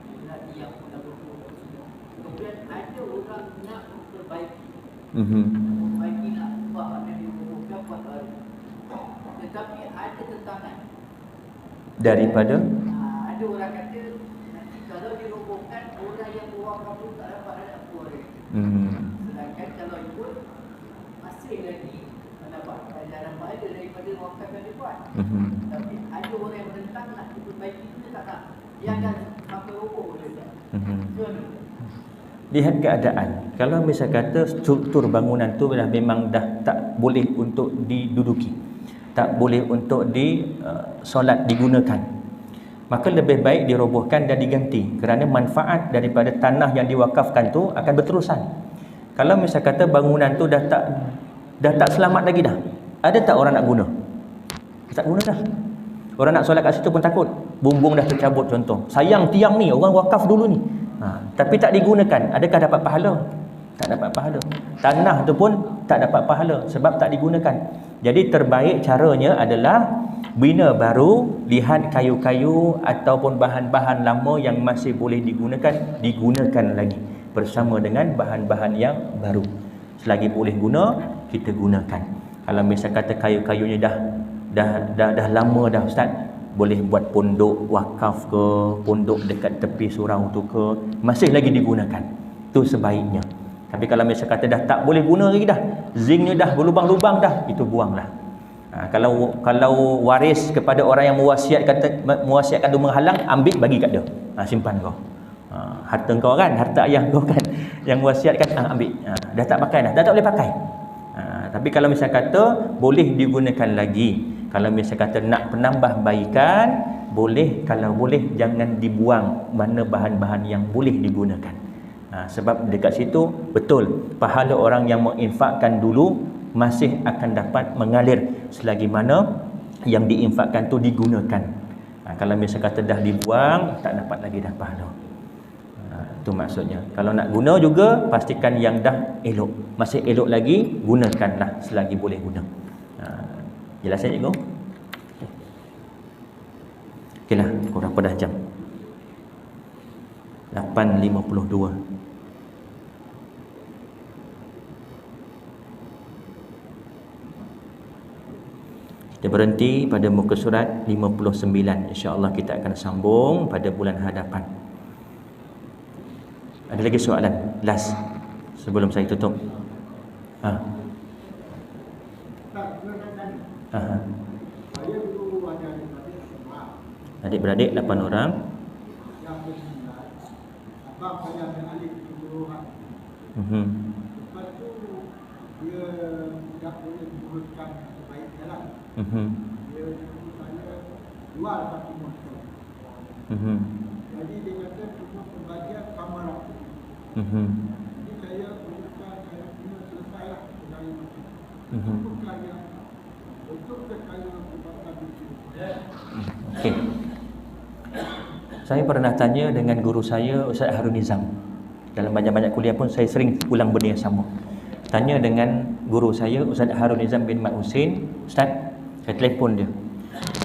minat yang pun dah berkurang semua. Kemudian ada orang nak memperbaiki, memperbaiki nak ubah mana dia buat baru, tetapi ada tentangan Daripada ada orang kata nanti kalau dirobohkan orang yang berwakaf tu tak dapat ada keluarga. Sedangkan kalau ikut masih lagi mendapat pelajaran pahala daripada wakaf yang dia buat. Tapi ada orang yang menentang nak diperbaiki tu dia tak nak. Dia akan sampai roboh dia. lihat keadaan. Kalau misal kata struktur bangunan tu dah memang dah tak boleh untuk diduduki, tak boleh untuk solat digunakan, maka lebih baik dirobohkan dan diganti, kerana manfaat daripada tanah yang diwakafkan tu akan berterusan. Kalau misal kata bangunan tu dah tak selamat lagi dah, ada tak orang nak guna? Tak guna dah. Orang nak solat kat situ pun takut, bumbung dah tercabut contoh. Sayang tiang ni, orang wakaf dulu ni. Tapi tak digunakan, adakah dapat pahala? Tak dapat pahala. Tanah tu pun tak dapat pahala sebab tak digunakan. Jadi terbaik caranya adalah bina baru, lihat kayu-kayu ataupun bahan-bahan lama yang masih boleh digunakan lagi bersama dengan bahan-bahan yang baru. Selagi boleh guna, kita gunakan. Kalau misal kata kayu-kayunya dah lama dah ustaz, boleh buat pondok wakaf ke, pondok dekat tepi surau tu ke, masih lagi digunakan, tu sebaiknya. Tapi kalau misal kata dah tak boleh guna lagi dah, zincnya dah berlubang-lubang dah, itu buanglah. Kalau waris kepada orang yang mewasiatkan tu menghalang, ambil bagi kat dia, simpan kau. Harta kau kan, harta ayah kau kan, yang wasiatkan, ambil. Dah tak pakai dah tak boleh pakai. Tapi kalau misal kata boleh digunakan lagi, kalau misal kata nak penambahbaikan, boleh. Kalau boleh jangan dibuang mana bahan-bahan yang boleh digunakan. Sebab dekat situ betul pahala orang yang menginfakkan dulu masih akan dapat mengalir selagi mana yang diinfakkan tu digunakan. Kalau misal kata dah dibuang, tak dapat lagi dah pahala. Itu maksudnya. Kalau nak guna juga, pastikan yang dah elok, masih elok lagi, gunakanlah selagi boleh guna. Jelas ya cikgu? Okeylah, pukul berapa dah jam? 8.52. Kita berhenti pada muka surat 59. InsyaAllah kita akan sambung pada bulan hadapan. Ada lagi soalan? Last sebelum saya tutup. Adik-beradik 8 orang. Abang saya ada adik keseluruhan. Lepas tu dia tak boleh menguruskan sebaik jalan. Dia suruh saya jual satu motor. Jadi dia kata cuma pembagian kamera. Jadi saya uruskan, saya kena selesai lah dari motor. Bukan yang betul ke saya menyebabkan itu. Okey. Saya pernah tanya dengan guru saya, Ustaz Harun Nizam. Dalam banyak-banyak kuliah pun saya sering ulang benda yang sama. Tanya dengan guru saya, Ustaz Harun Nizam bin Mat Husin. Ustaz, saya telefon dia.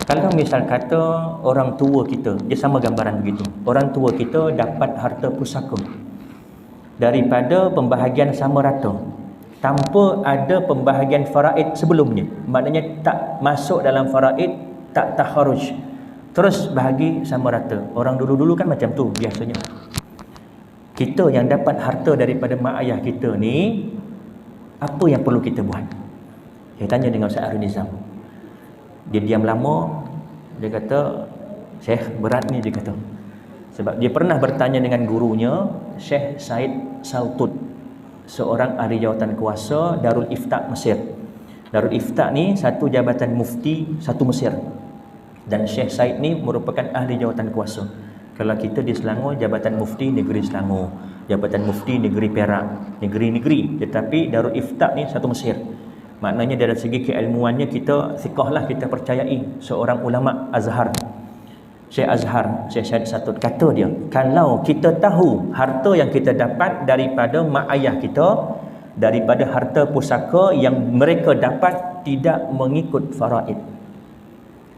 Kalau misal kata orang tua kita, dia sama gambaran begitu. Orang tua kita dapat harta pusaka daripada pembahagian sama rata, tanpa ada pembahagian faraid sebelumnya. Maknanya tak masuk dalam faraid, tak taharuj, terus bahagi sama rata. Orang dulu-dulu kan macam tu biasanya. Kita yang dapat harta daripada mak ayah kita ni, apa yang perlu kita buat? Saya tanya dengan Ustaz Harun Nizam. Dia diam lama, Dia kata, Syekh berat ni, dia kata. Sebab dia pernah bertanya dengan gurunya, Syekh Said Saltut, seorang ahli jawatan kuasa Darul Ifta Mesir. Darul Ifta ni satu jabatan mufti satu Mesir. Dan Syekh Said ni merupakan ahli jawatan kuasa. Kalau kita di Selangor, jabatan mufti negeri Selangor, jabatan mufti negeri Perak, negeri-negeri. Tetapi Darul Ifta ni satu Mesir. Maknanya dari segi keilmuannya kita thiqahlah, kita percayai seorang ulama Azhar. Syekh Azhar, Syekh Said Saltut kata dia, kalau kita tahu harta yang kita dapat daripada mak ayah kita, daripada harta pusaka yang mereka dapat tidak mengikut faraid,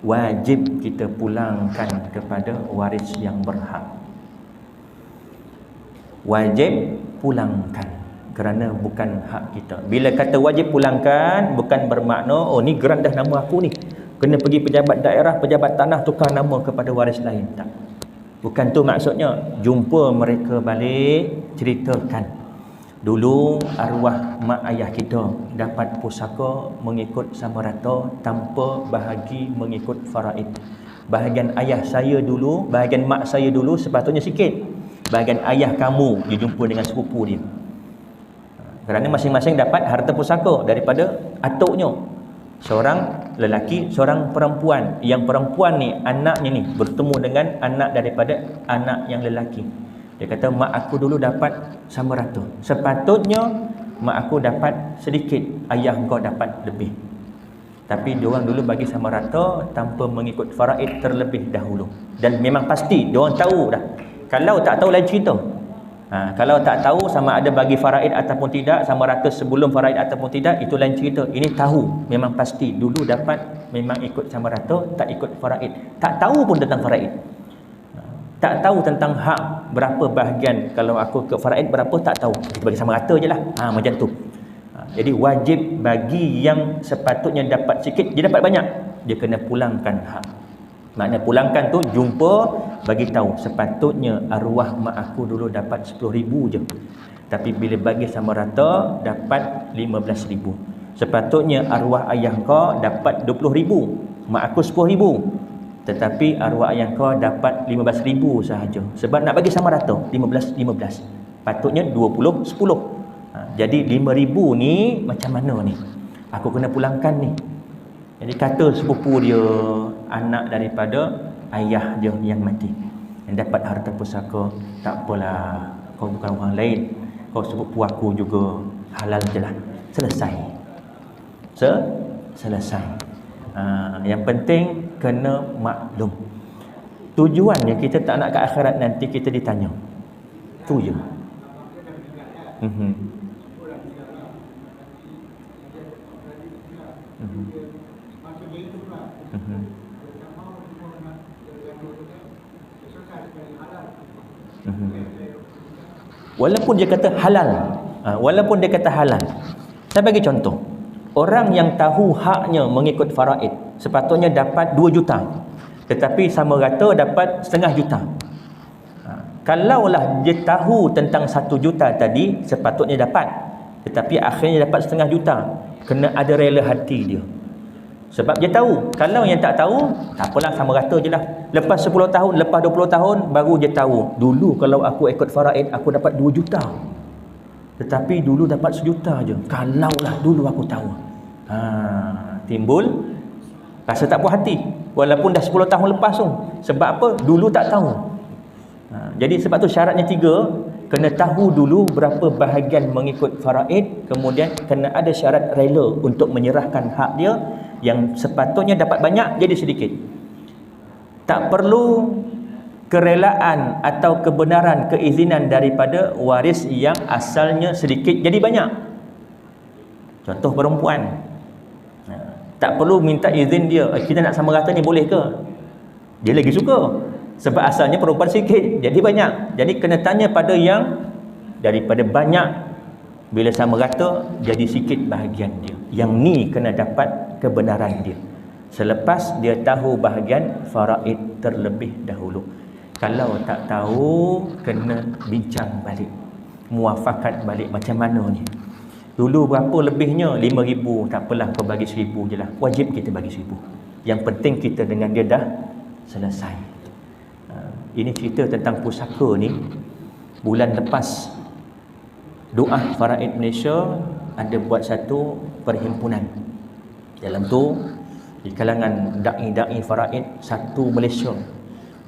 wajib kita pulangkan kepada waris yang berhak. Wajib pulangkan kerana bukan hak kita. Bila kata wajib pulangkan, bukan bermakna oh ni geran dah nama aku ni, kena pergi pejabat daerah, pejabat tanah tukar nama kepada waris lain. Tak. Bukan tu maksudnya. Jumpa mereka balik, ceritakan dulu arwah mak ayah kita dapat pusaka mengikut sama rata tanpa bahagi mengikut faraid. Bahagian ayah saya dulu, bahagian mak saya dulu sepatutnya sikit. Bahagian ayah kamu dia jumpa dengan sepupu dia. Kerana masing-masing dapat harta pusaka daripada atuknya. Seorang lelaki, seorang perempuan. Yang perempuan ni, anaknya ni bertemu dengan anak daripada anak yang lelaki. Dia kata, mak aku dulu dapat sama rata. Sepatutnya mak aku dapat sedikit, ayah kau dapat lebih. Tapi diorang dulu bagi sama rata tanpa mengikut faraid terlebih dahulu. Dan memang pasti diorang tahu dah. Kalau tak tahu lain cerita. Kalau tak tahu sama ada bagi faraid ataupun tidak, sama rata sebelum faraid ataupun tidak, itu lain cerita. Ini tahu, memang pasti dulu dapat memang ikut sama rata, tak ikut faraid. Tak tahu pun tentang faraid. Tak tahu tentang hak berapa bahagian. Kalau aku ke faraid berapa tak tahu, bagi sama rata je lah. Macam tu. Jadi wajib bagi yang sepatutnya dapat sikit, dia dapat banyak, dia kena pulangkan hak. Maknanya pulangkan tu jumpa, bagi tahu sepatutnya arwah mak aku dulu dapat 10,000 je, tapi bila bagi sama rata dapat 15,000. Sepatutnya arwah ayah kau dapat 20,000, mak aku 10,000, tetapi arwah ayah kau dapat 15,000 sahaja. Sebab nak bagi sama rata 15-15, patutnya 20-10. Jadi 5,000 ni macam mana ni? Aku kena pulangkan ni. Jadi kata sepupu dia, anak daripada ayah dia yang mati, yang dapat harta pusaka, tak apalah, kau bukan orang lain, kau sepupu aku juga, halal je lah. Selesai. Selesai. Yang penting kena maklum. Tujuannya kita tak nak ke akhirat nanti kita ditanya. Tu je. Walaupun dia kata halal, saya bagi contoh. Orang yang tahu haknya mengikut faraid sepatutnya dapat 2 juta, tetapi sama rata dapat setengah juta. Kalaulah dia tahu tentang 1 juta tadi, sepatutnya dapat, tetapi akhirnya dapat setengah juta, kena ada rela hati dia. Sebab dia tahu. Kalau yang tak tahu, tak apalah, sama rata je lah. Lepas 10 tahun, lepas 20 tahun, baru dia tahu. Dulu kalau aku ikut faraid, aku dapat 2 juta. Tetapi dulu dapat 1 juta je. Kalaulah dulu aku tahu. Timbul rasa tak puas hati. Walaupun dah 10 tahun lepas tu. Sebab apa? Dulu tak tahu. Jadi sebab tu syaratnya 3. Kena tahu dulu berapa bahagian mengikut faraid. Kemudian kena ada syarat rela untuk menyerahkan hak dia. Yang sepatutnya dapat banyak jadi sedikit. Tak perlu kerelaan atau kebenaran, keizinan daripada waris yang asalnya sedikit jadi banyak. Contoh perempuan, tak perlu minta izin dia, kita nak sama rata ni boleh ke? Dia lagi suka. Sebab asalnya perempuan sikit jadi banyak. Jadi kena tanya pada yang daripada banyak, bila sama rata jadi sikit bahagian dia. Yang ni kena dapat kebenaran dia selepas dia tahu bahagian faraid terlebih dahulu. Kalau tak tahu, kena bincang balik, muafakat balik macam mana ni. Dulu berapa lebihnya? 5,000, tak apalah kau bagi 1,000 je lah. Wajib kita bagi 1,000. Yang penting kita dengan dia dah selesai. Ini cerita tentang pusaka ni. Bulan lepas Doa Faraid Malaysia ada buat satu perhimpunan. Dalam tu di kalangan da'i-da'i faraid satu Malaysia,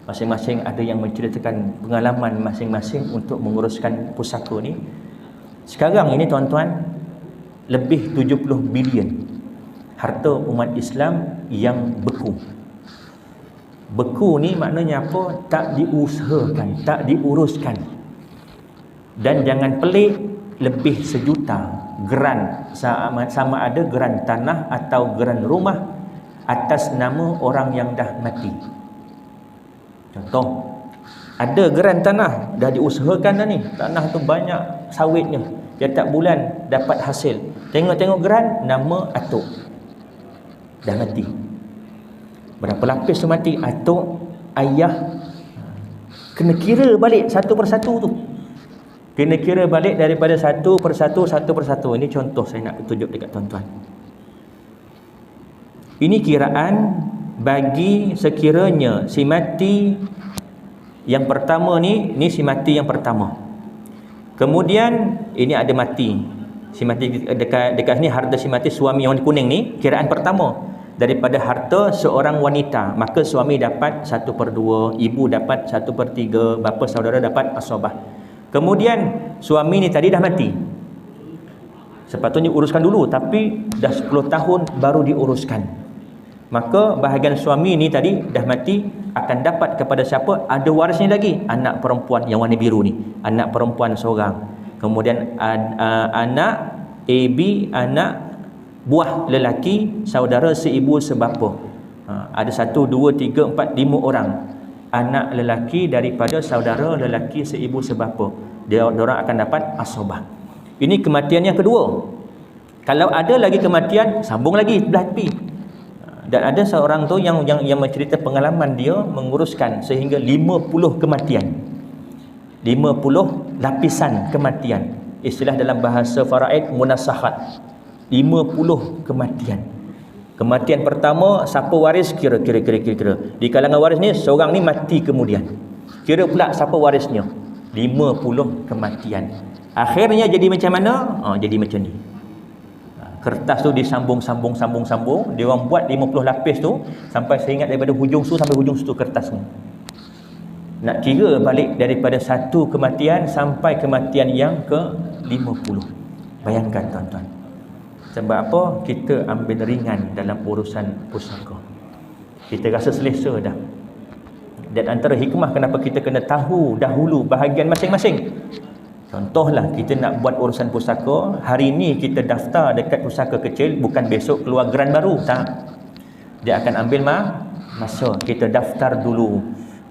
masing-masing ada yang menceritakan pengalaman masing-masing untuk menguruskan pusaka ni. Sekarang ini tuan-tuan, lebih 70 bilion harta umat Islam yang beku. Beku ni maknanya apa? Tak diusahakan, tak diuruskan. Dan jangan pelik, lebih 1 juta geran, sama ada geran tanah atau geran rumah atas nama orang yang dah mati. Contoh, ada geran tanah dah diusahakan dah ni, tanah tu banyak sawitnya, tiap bulan dapat hasil. Tengok-tengok geran, nama atuk dah mati. Berapa lapis tu mati? Atuk, ayah, kena kira balik satu persatu tu. Kena kira balik daripada satu persatu. Ini contoh saya nak tunjuk dekat tuan-tuan. Ini kiraan bagi sekiranya si mati yang pertama ni si mati yang pertama. Kemudian ini ada mati. Si mati dekat ni, harta si mati suami yang warna kuning ni, kiraan pertama daripada harta seorang wanita, maka suami dapat 1/2, ibu dapat 1/3, bapa saudara dapat asabah. Kemudian suami ni tadi dah mati, sepatutnya uruskan dulu, tapi dah 10 tahun baru diuruskan. Maka bahagian suami ni tadi dah mati akan dapat kepada siapa? Ada warisnya lagi, anak perempuan yang warna biru ni, anak perempuan seorang. Kemudian anak AB, anak buah lelaki, saudara seibu sebapa. Ada 1, 2, 3, 4, 5 orang anak lelaki daripada saudara lelaki seibu sebapa. Diorang akan dapat asabah. Ini kematian yang kedua. Kalau ada lagi kematian, sambung lagi belah tepi. Dan ada seorang tu yang mencerita pengalaman dia menguruskan sehingga 50 kematian. 50 lapisan kematian. Istilah dalam bahasa faraid munasahat. 50 kematian. Kematian pertama, siapa waris? Kira. Di kalangan waris ni, seorang ni mati kemudian. Kira pula siapa warisnya. 50 kematian. Akhirnya jadi macam mana? Jadi macam ni. Kertas tu disambung. Dia orang buat 50 lapis tu sampai saya ingat daripada hujung tu sampai hujung situ kertas ni. Nak kira balik daripada satu kematian sampai kematian yang ke-50. Bayangkan tuan-tuan. Sebab apa? Kita ambil ringan dalam urusan pusaka. Kita rasa selesa dah. Dan antara hikmah kenapa kita kena tahu dahulu bahagian masing-masing. Contohlah, kita nak buat urusan pusaka, hari ni kita daftar dekat pusaka kecil, bukan besok keluar geran baru, tak. Dia akan ambil masa. Kita daftar dulu,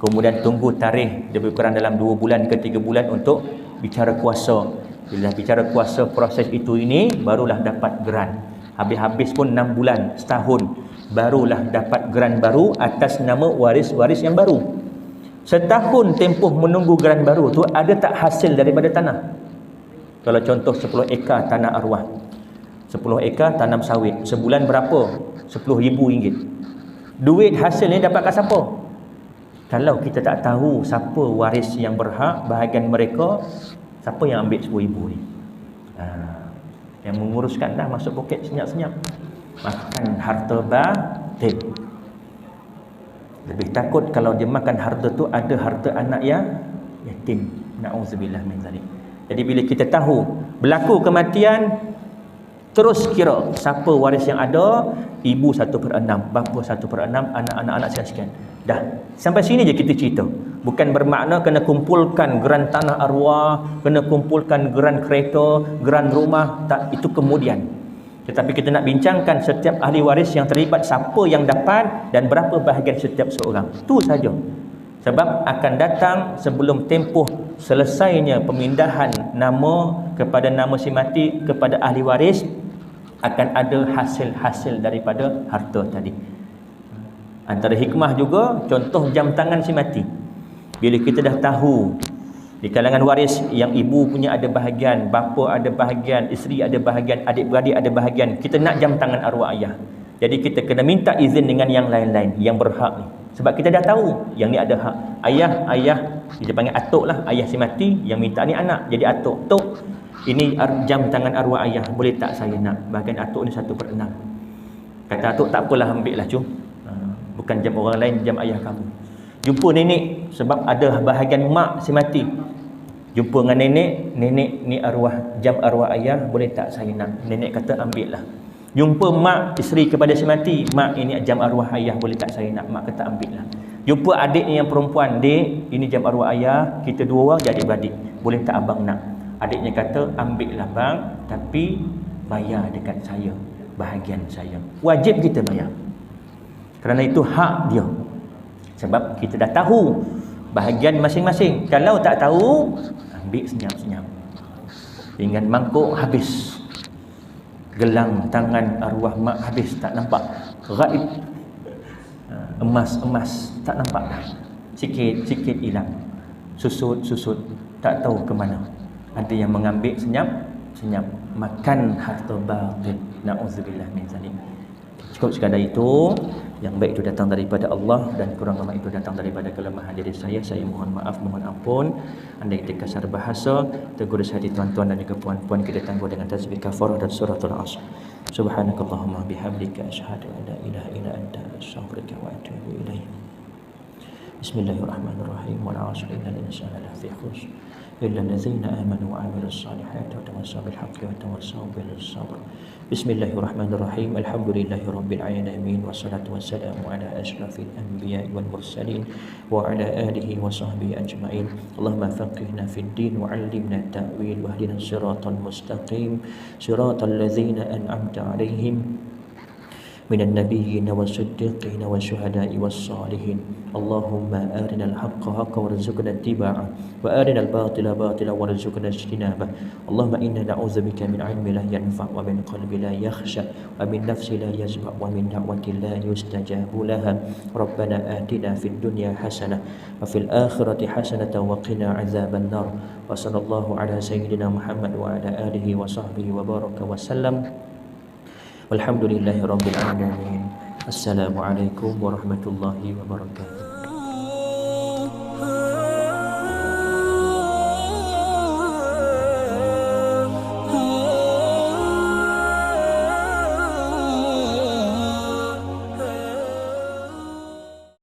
kemudian tunggu tarikh, lebih kurang dalam 2 bulan ke 3 bulan untuk bicara kuasa. Bila bicara kuasa proses itu ini, barulah dapat geran. Habis-habis pun 6 bulan, setahun, barulah dapat geran baru atas nama waris-waris yang baru. Setahun tempoh menunggu geran baru tu, ada tak hasil daripada tanah? Kalau contoh 10 ekar tanah arwah, 10 ekar tanam sawit, sebulan berapa? RM10,000. Duit hasil ni dapat kat siapa? Kalau kita tak tahu siapa waris yang berhak, bahagian mereka, siapa yang ambil RM10,000 ni? Yang menguruskan dah masuk poket senyap-senyap, makan harta batil. Lebih takut kalau dia makan harta tu ada harta anak yang yatim. Na'udzubillah min zalik. Jadi bila kita tahu berlaku kematian, terus kira siapa waris yang ada, ibu 1/6, bapa 1/6, anak-anak sekian-sekian. Dah sampai sini je kita cerita. Bukan bermakna kena kumpulkan geran tanah arwah, kena kumpulkan geran kereta, geran rumah, tak, itu kemudian. Tetapi kita nak bincangkan setiap ahli waris yang terlibat, siapa yang dapat dan berapa bahagian setiap seorang. Itu saja. Sebab akan datang sebelum tempoh selesainya pemindahan nama kepada nama si mati kepada ahli waris, akan ada hasil-hasil daripada harta tadi. Antara hikmah juga, contoh jam tangan si mati. Bila kita dah tahu di kalangan waris yang ibu punya ada bahagian, bapa ada bahagian, isteri ada bahagian, adik-beradik ada bahagian, kita nak jam tangan arwah ayah. Jadi kita kena minta izin dengan yang lain-lain yang berhak ni. Sebab kita dah tahu yang ni ada hak. Ayah kita panggil atuk lah, ayah si mati, yang minta ni anak. Jadi atuk, tok, ini jam tangan arwah ayah, boleh tak saya nak? Bahagian atuk ni 1/6. Kata atuk, tak apalah, ambil lah cum. Bukan jam orang lain, jam ayah kamu. Jumpa nenek, sebab ada bahagian mak si mati. Jumpa dengan nenek ni jam arwah ayah, boleh tak saya nak? Nenek kata, ambil lah. Jumpa mak isteri kepada si mati, mak ini jam arwah ayah, boleh tak saya nak? Mak kata, ambil lah. Jumpa adiknya yang perempuan, dek, ini jam arwah ayah, kita 2 orang jadi adik-beradik, boleh tak abang nak? Adiknya kata, ambil lah bang, tapi bayar dekat saya, bahagian saya. Wajib kita bayar. Kerana itu hak dia. Sebab kita dah tahu bahagian masing-masing. Kalau tak tahu, ambil senyap-senyap. Dengan mangkuk habis. Gelang tangan arwah mak habis, tak nampak. Gaib. Emas tak nampak dah. Sikit hilang. Susut, tak tahu ke mana. Ada yang mengambil senyap, makan harta batil. Na'udzubillah min zalik. Cukup sekadar itu. Yang baik itu datang daripada Allah dan kurang lemah itu datang daripada kelemahan diri saya. Saya mohon maaf, mohon ampun. Andai kita kasar bahasa, tegur hati tuan-tuan dan juga puan-puan, kita tangguh dengan tasbih kafarah dan suratul Asr. Subhanakallahumma bihamdika asyhadu an la ilaha illa anta astaghfiruka wa atubu ilaik. Bismillahirrahmanirrahim. Wal 'asri innal insana lafi khusr illa allazina amanu wa 'amilus solihati wa tawassaw bil haqqi wa tawassaw bis sabr. Bismillahirrahmanirrahim. Alhamdulillahirabbil alamin wassalatu wassalamu ala asyrafil anbiya'i wal mursalin wa ala alihi wa sahbihi ajma'in. Allahumma faqihna fid din wa 'allimna at-ta'wil wa hdina siratal mustaqim siratal ladzina an'amta 'alaihim minan nabiyyin was-siddiqin wasyuhada'i was-salihin. Allahumma arinal haqqa haqqan warzuqna ittiba'ah wa arinal batila batilan warzuqna ijtinabah. Allahumma inna na'udzubika min 'ilmin la yanfa' wa min qalbin la yakhsha wa min nafsin la yazma' wa min da'watin la yustajabu laha. Rabbana atina fid dunya hasanah wa fil akhirati hasanatan wa qina 'adzaban nar. Wa sallallahu ala sayyidina Muhammad wa ala alihi wa sahbihi wa baraka wa sallam. Walhamdulillahirabbil alamin. Assalamualaikum warahmatullahi wabarakatuh.